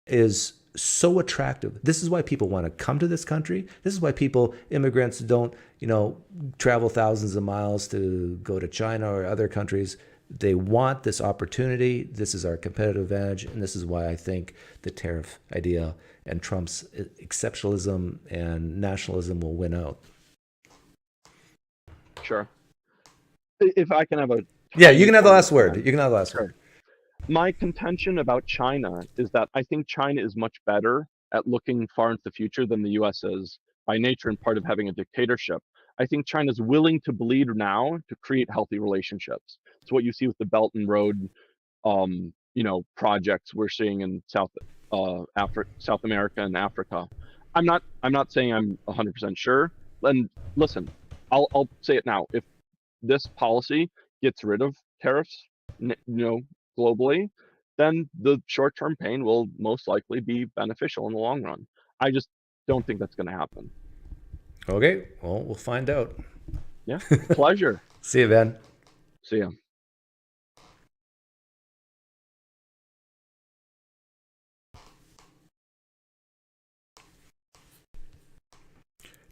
A: is so attractive. This is why people want to come to this country. This is why immigrants don't, travel thousands of miles to go to China or other countries. They want this opportunity. This is our competitive advantage. And this is why I think the tariff idea and Trump's exceptionalism and nationalism will win out.
C: Sure. If I can have a...
A: Yeah, you can have the last word. You can have the last word.
C: My contention about China is that I think China is much better at looking far into the future than the US is by nature and part of having a dictatorship. I think China's willing to bleed now to create healthy relationships. It's what you see with the Belt and Road, projects we're seeing in South America and Africa. I'm not saying I'm 100% sure. And listen, I'll say it now. If this policy gets rid of tariffs, globally, then the short-term pain will most likely be beneficial in the long run. I just don't think that's going to happen.
A: Okay, well, we'll find out.
C: Yeah, pleasure.
A: See you, Ben.
C: See ya.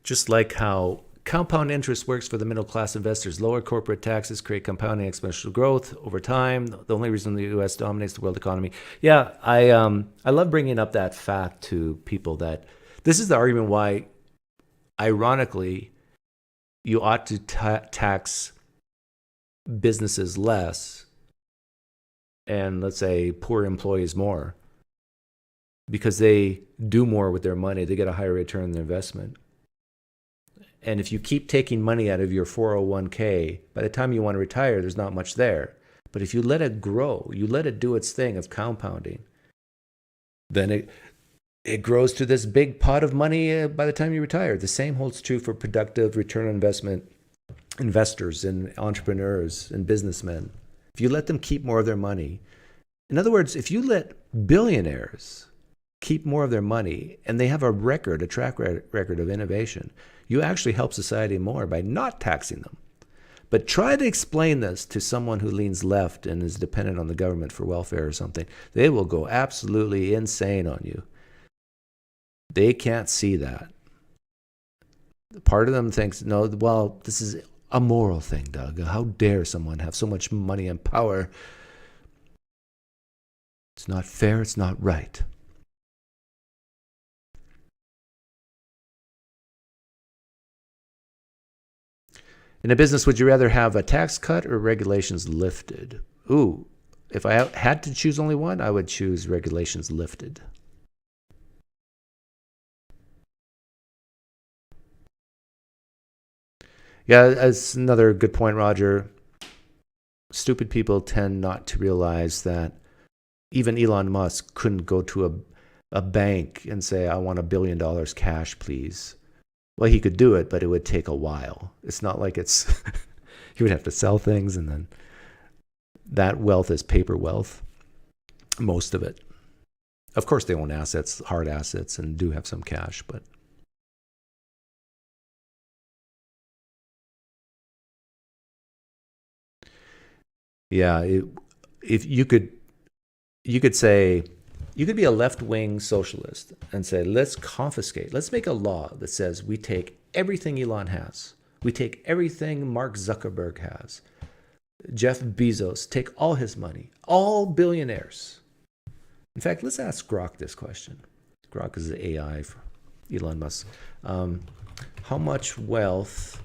A: Just like how compound interest works for the middle-class investors. Lower corporate taxes create compounding exponential growth over time. The only reason the U.S. dominates the world economy. Yeah, I love bringing up that fact to people that this is the argument why, ironically, you ought to tax businesses less and, let's say, poor employees more, because they do more with their money. They get a higher return on their investment. And if you keep taking money out of your 401k, by the time you want to retire, there's not much there. But if you let it grow, you let it do its thing of compounding, then it grows to this big pot of money by the time you retire. The same holds true for productive return on investment investors and entrepreneurs and businessmen. If you let them keep more of their money, in other words, if you let billionaires keep more of their money and they have a track record of innovation, you actually help society more by not taxing them. But try to explain this to someone who leans left and is dependent on the government for welfare or something. They will go absolutely insane on you. They can't see that. Part of them thinks, no, well, this is a moral thing, Doug. How dare someone have so much money and power? It's not fair. It's not right. In a business, would you rather have a tax cut or regulations lifted? Ooh, if I had to choose only one, I would choose regulations lifted. Yeah, that's another good point, Roger. Stupid people tend not to realize that even Elon Musk couldn't go to a bank and say, I want $1 billion cash, please. Well, he could do it, but it would take a while. It's not like he would have to sell things, and then that wealth is paper wealth, most of it. Of course, they own assets, hard assets, and do have some cash, but yeah, if you could say, you could be a left-wing socialist and say, let's make a law that says we take everything Elon has. We take everything Mark Zuckerberg has. Jeff Bezos, take all his money, all billionaires. In fact, let's ask Grok this question. Grok is the AI for Elon Musk. How much wealth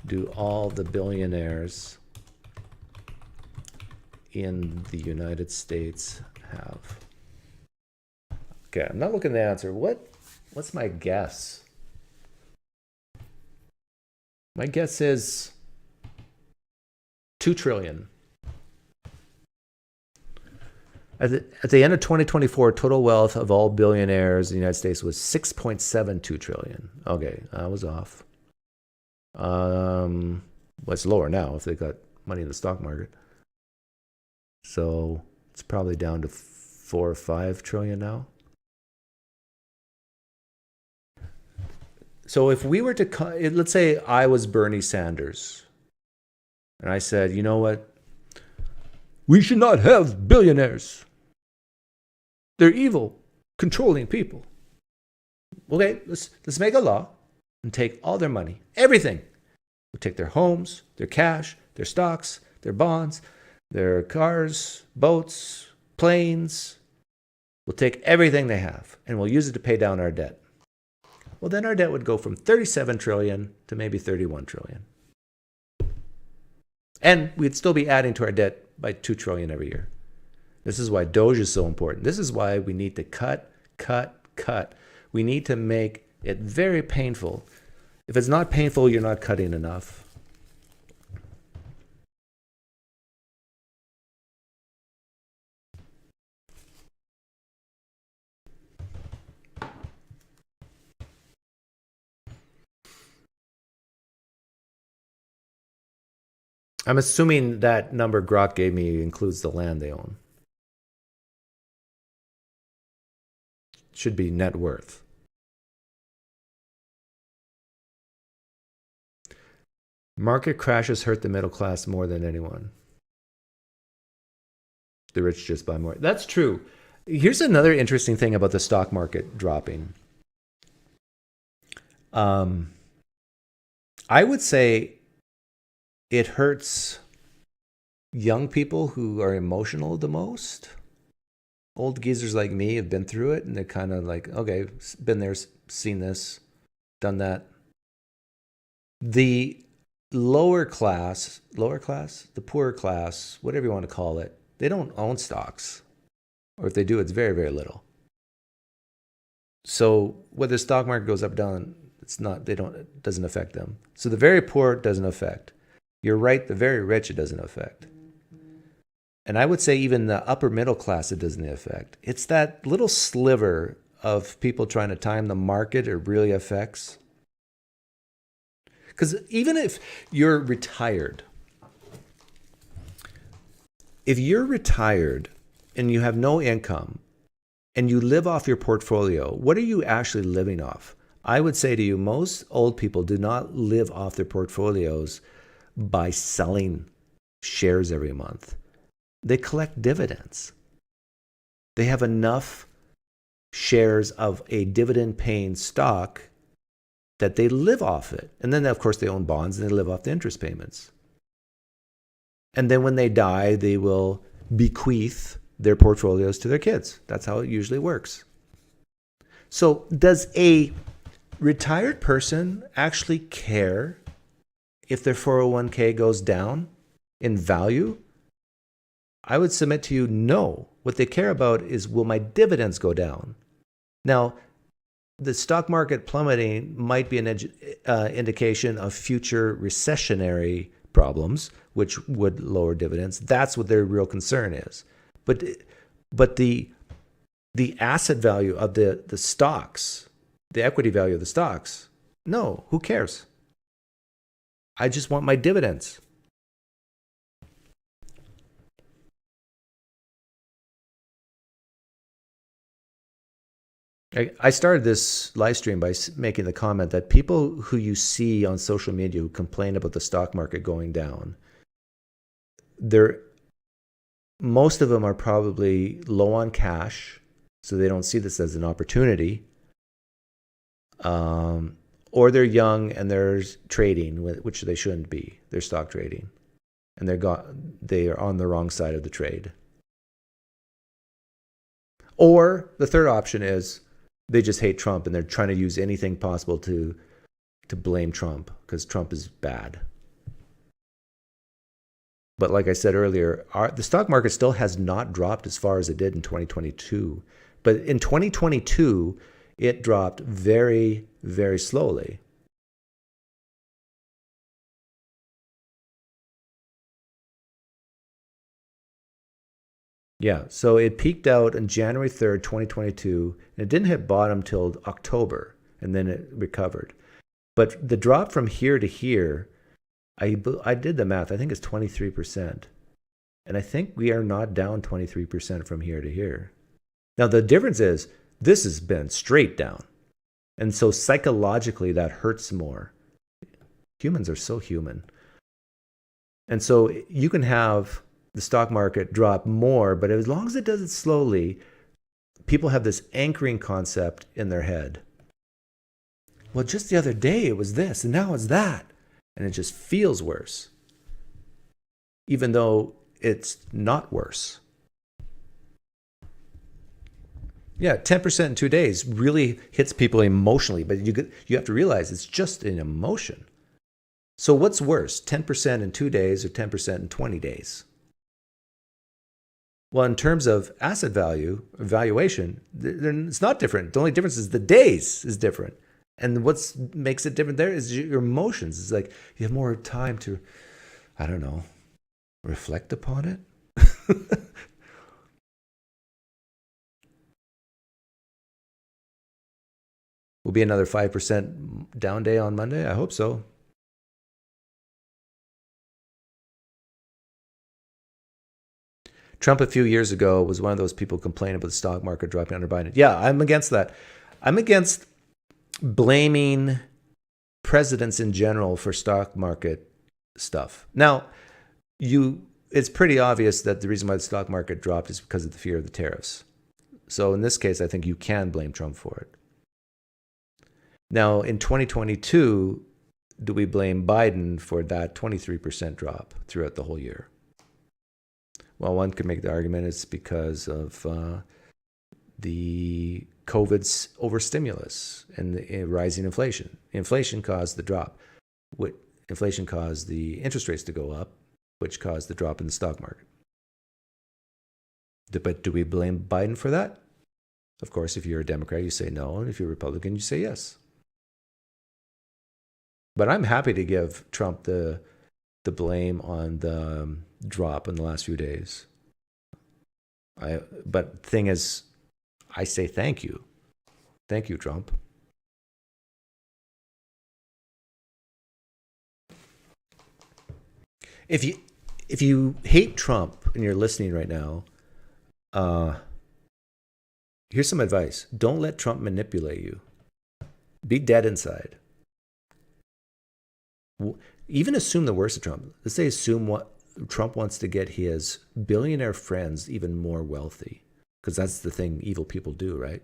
A: do all the billionaires in the United States have? Okay, I'm not looking at the answer. What's my guess? My guess is 2 trillion. At the end of 2024, total wealth of all billionaires in the United States was 6.72 trillion. Okay, I was off. Well, it's lower now if they got money in the stock market. So it's probably down to 4 or 5 trillion now. So if we were to, let's say I was Bernie Sanders, and I said, you know what? We should not have billionaires. They're evil, controlling people. Okay, let's make a law and take all their money, everything. We'll take their homes, their cash, their stocks, their bonds, their cars, boats, planes. We'll take everything they have and we'll use it to pay down our debt. Well, then our debt would go from 37 trillion to maybe 31 trillion. And we'd still be adding to our debt by 2 trillion every year. This is why Doge is so important. This is why we need to cut. We need to make it very painful. If it's not painful, you're not cutting enough. I'm assuming that number Gov't gave me includes the land they own. Should be net worth. Market crashes hurt the middle class more than anyone. The rich just buy more. That's true. Here's another interesting thing about the stock market dropping. I would say it hurts young people who are emotional the most. Old geezers like me have been through it, and they're kind of like, okay, been there, seen this, done that. The lower class, the poorer class, whatever you want to call it, they don't own stocks. Or if they do, it's very, very little. So whether the stock market goes up or down, it doesn't affect them. So the very poor it doesn't affect. You're right, the very rich it doesn't affect. And I would say even the upper middle class it doesn't affect. It's that little sliver of people trying to time the market it really affects. Because even if you're retired, and you have no income and you live off your portfolio, what are you actually living off? I would say to you, most old people do not live off their portfolios by selling shares every month. They collect dividends. They have enough shares of a dividend-paying stock that they live off it. And then, of course, they own bonds and they live off the interest payments. And then when they die, they will bequeath their portfolios to their kids. That's how it usually works. So does a retired person actually care if their 401k goes down in value? I would submit to you, no. What they care about is, will my dividends go down? Now, the stock market plummeting might be an indication of future recessionary problems, which would lower dividends. That's what their real concern is. But the asset value of the stocks, the equity value of the stocks, no, who cares? I just want my dividends. I started this live stream by making the comment that people who you see on social media who complain about the stock market going down, most of them are probably low on cash, so they don't see this as an opportunity, or they're young and they're trading, which they shouldn't be. They're stock trading, and they are on the wrong side of the trade. Or the third option is they just hate Trump and they're trying to use anything possible to blame Trump because Trump is bad. But like I said earlier, the stock market still has not dropped as far as it did in 2022. But in 2022, it dropped very, very slowly. Yeah, so it peaked out on January 3rd, 2022, and it didn't hit bottom till October, and then it recovered. But the drop from here to here, I did the math, I think it's 23%. And I think we are not down 23% from here to here. Now, the difference is this has been straight down. And so psychologically, that hurts more. Humans are so human. And so you can have the stock market drop more, but as long as it does it slowly, people have this anchoring concept in their head. Well, just the other day it was this, and now it's that. And it just feels worse, even though it's not worse. Yeah, 10% in 2 days really hits people emotionally, but you have to realize it's just an emotion. So what's worse, 10% in 2 days or 10% in 20 days? Well, in terms of asset value, valuation, it's not different. The only difference is the days is different. And what makes it different there is your emotions. It's like you have more time to, I don't know, reflect upon it. Will be another 5% down day on Monday? I hope so. Trump a few years ago was one of those people complaining about the stock market dropping under Biden. Yeah, I'm against that. I'm against blaming presidents in general for stock market stuff. Now, it's pretty obvious that the reason why the stock market dropped is because of the fear of the tariffs. So in this case, I think you can blame Trump for it. Now, in 2022, do we blame Biden for that 23% drop throughout the whole year? Well, one could make the argument it's because of the COVID's overstimulus and the rising inflation. Inflation caused the drop. Inflation caused the interest rates to go up, which caused the drop in the stock market. But do we blame Biden for that? Of course, if you're a Democrat, you say no. And if you're a Republican, you say yes. But I'm happy to give Trump the blame on the drop in the last few days. But the thing is, I say thank you. Thank you, Trump. If you hate Trump and you're listening right now, here's some advice. Don't let Trump manipulate you. Be dead inside. Even assume the worst of Trump. Let's say assume what Trump wants to get his billionaire friends even more wealthy, because that's the thing evil people do, right?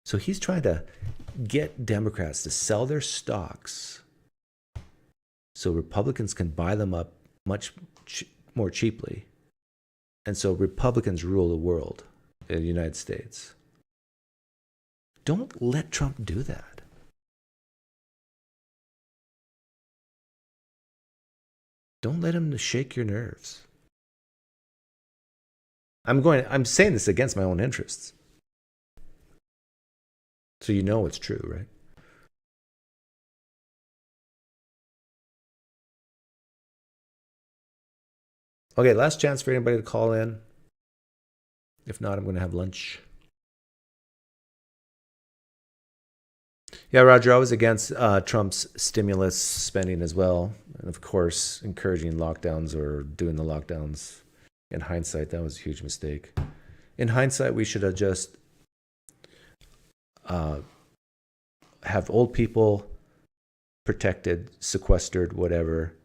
A: So he's trying to get Democrats to sell their stocks so Republicans can buy them up much more cheaply. And so Republicans rule the world in the United States. Don't let Trump do that. Don't let him shake your nerves. I'm saying this against my own interests. So you know it's true, right? Okay, last chance for anybody to call in. If not, I'm going to have lunch. Yeah, Roger, I was against Trump's stimulus spending as well. And of course, encouraging lockdowns or doing the lockdowns. In hindsight, that was a huge mistake. In hindsight, we should have just have old people protected, sequestered, whatever,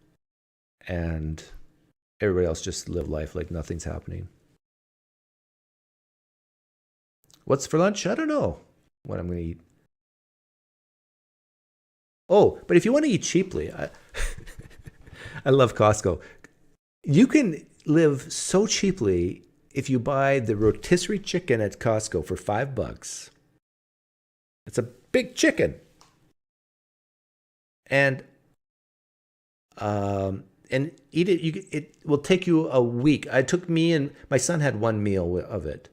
A: and everybody else just live life like nothing's happening. What's for lunch? I don't know what I'm going to eat. Oh, but if you want to eat cheaply, I love Costco. You can live so cheaply if you buy the rotisserie chicken at Costco for $5. It's a big chicken. And and eat it. It will take you a week. It took me and my son had one meal of it.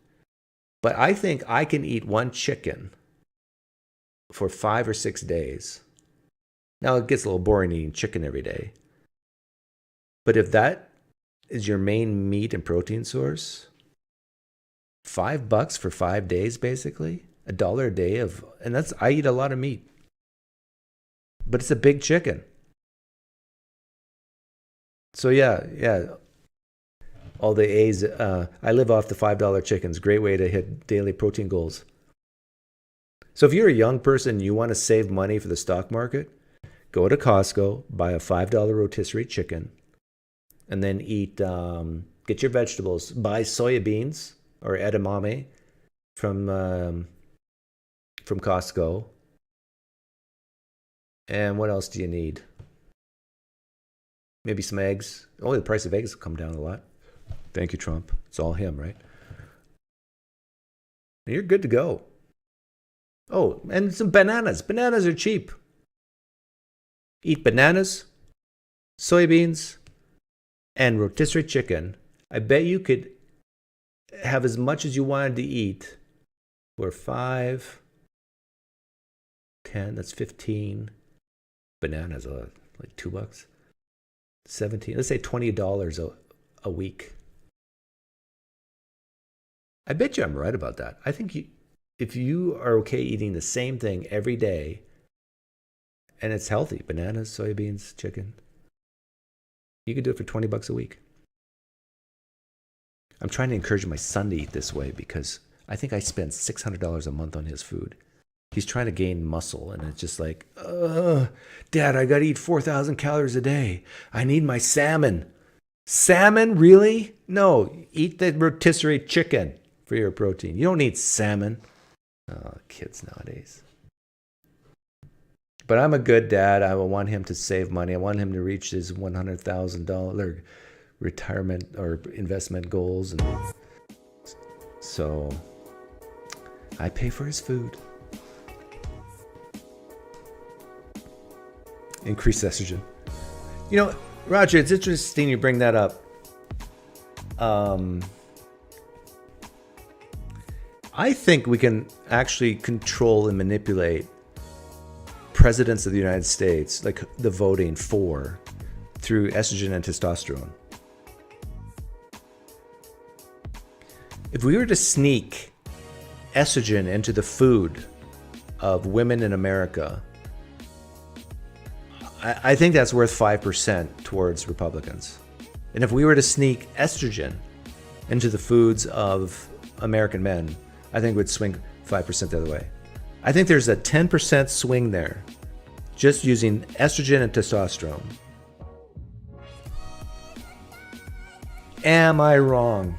A: But I think I can eat one chicken for 5 or 6 days. Now, it gets a little boring eating chicken every day. But if that is your main meat and protein source, $5 for 5 days, basically, $1 a day of, and I eat a lot of meat. But it's a big chicken. So yeah. All the A's. I live off the $5 chickens. Great way to hit daily protein goals. So if you're a young person and you want to save money for the stock market, go to Costco, buy a $5 rotisserie chicken, and then eat. Get your vegetables. Buy soya beans or edamame from Costco. And what else do you need? Maybe some eggs. Oh, the price of eggs will come down a lot. Thank you, Trump. It's all him, right? And you're good to go. Oh, and some bananas. Bananas are cheap. Eat bananas, soybeans, and rotisserie chicken. I bet you could have as much as you wanted to eat for 5, 10, that's 15. Bananas are like $2. 17, let's say $20 a week. I bet you I'm right about that. I think if you are okay eating the same thing every day, and it's healthy, bananas, soybeans, chicken, you could do it for $20 a week. I'm trying to encourage my son to eat this way because I think I spend $600 a month on his food. He's trying to gain muscle, and it's just like, Dad, I got to eat 4,000 calories a day. I need my salmon. Salmon? Really? No, eat the rotisserie chicken for your protein. You don't need salmon. Oh, kids nowadays. But I'm a good dad. I want him to save money. I want him to reach his $100,000 retirement or investment goals. And so I pay for his food. Increase estrogen. You know, Roger, it's interesting you bring that up. I think we can actually control and manipulate presidents of the United States, like the voting for, through estrogen and testosterone. If we were to sneak estrogen into the food of women in America, I think that's worth 5% towards Republicans. And if we were to sneak estrogen into the foods of American men, I think it would swing 5% the other way. I think there's a 10% swing there, just using estrogen and testosterone. Am I wrong?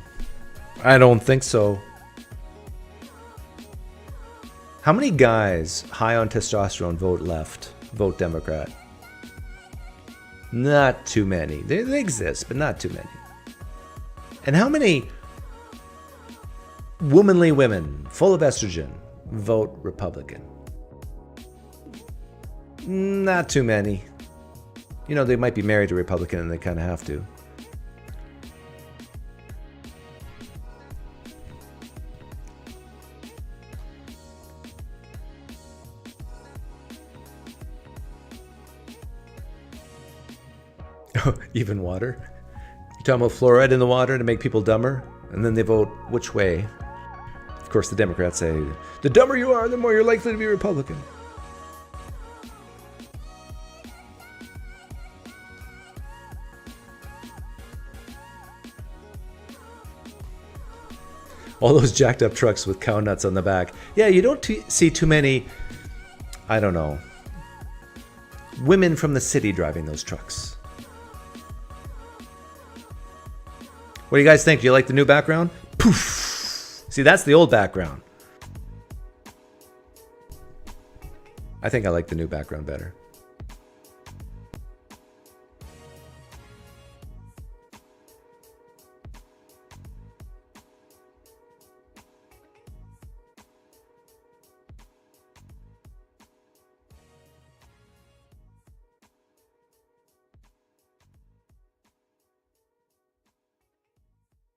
A: I don't think so. How many guys high on testosterone vote left, vote Democrat? Not too many. They exist, but not too many. And how many womanly women full of estrogen vote Republican? Not too many. You know, they might be married to a Republican and they kind of have to. Even water? You're talking about fluoride in the water to make people dumber? And then they vote which way? Of course, the Democrats say, the dumber you are, the more you're likely to be Republican. All those jacked up trucks with cow nuts on the back. Yeah, you don't see too many, I don't know, women from the city driving those trucks. What do you guys think? Do you like the new background? Poof! See, that's the old background. I think I like the new background better.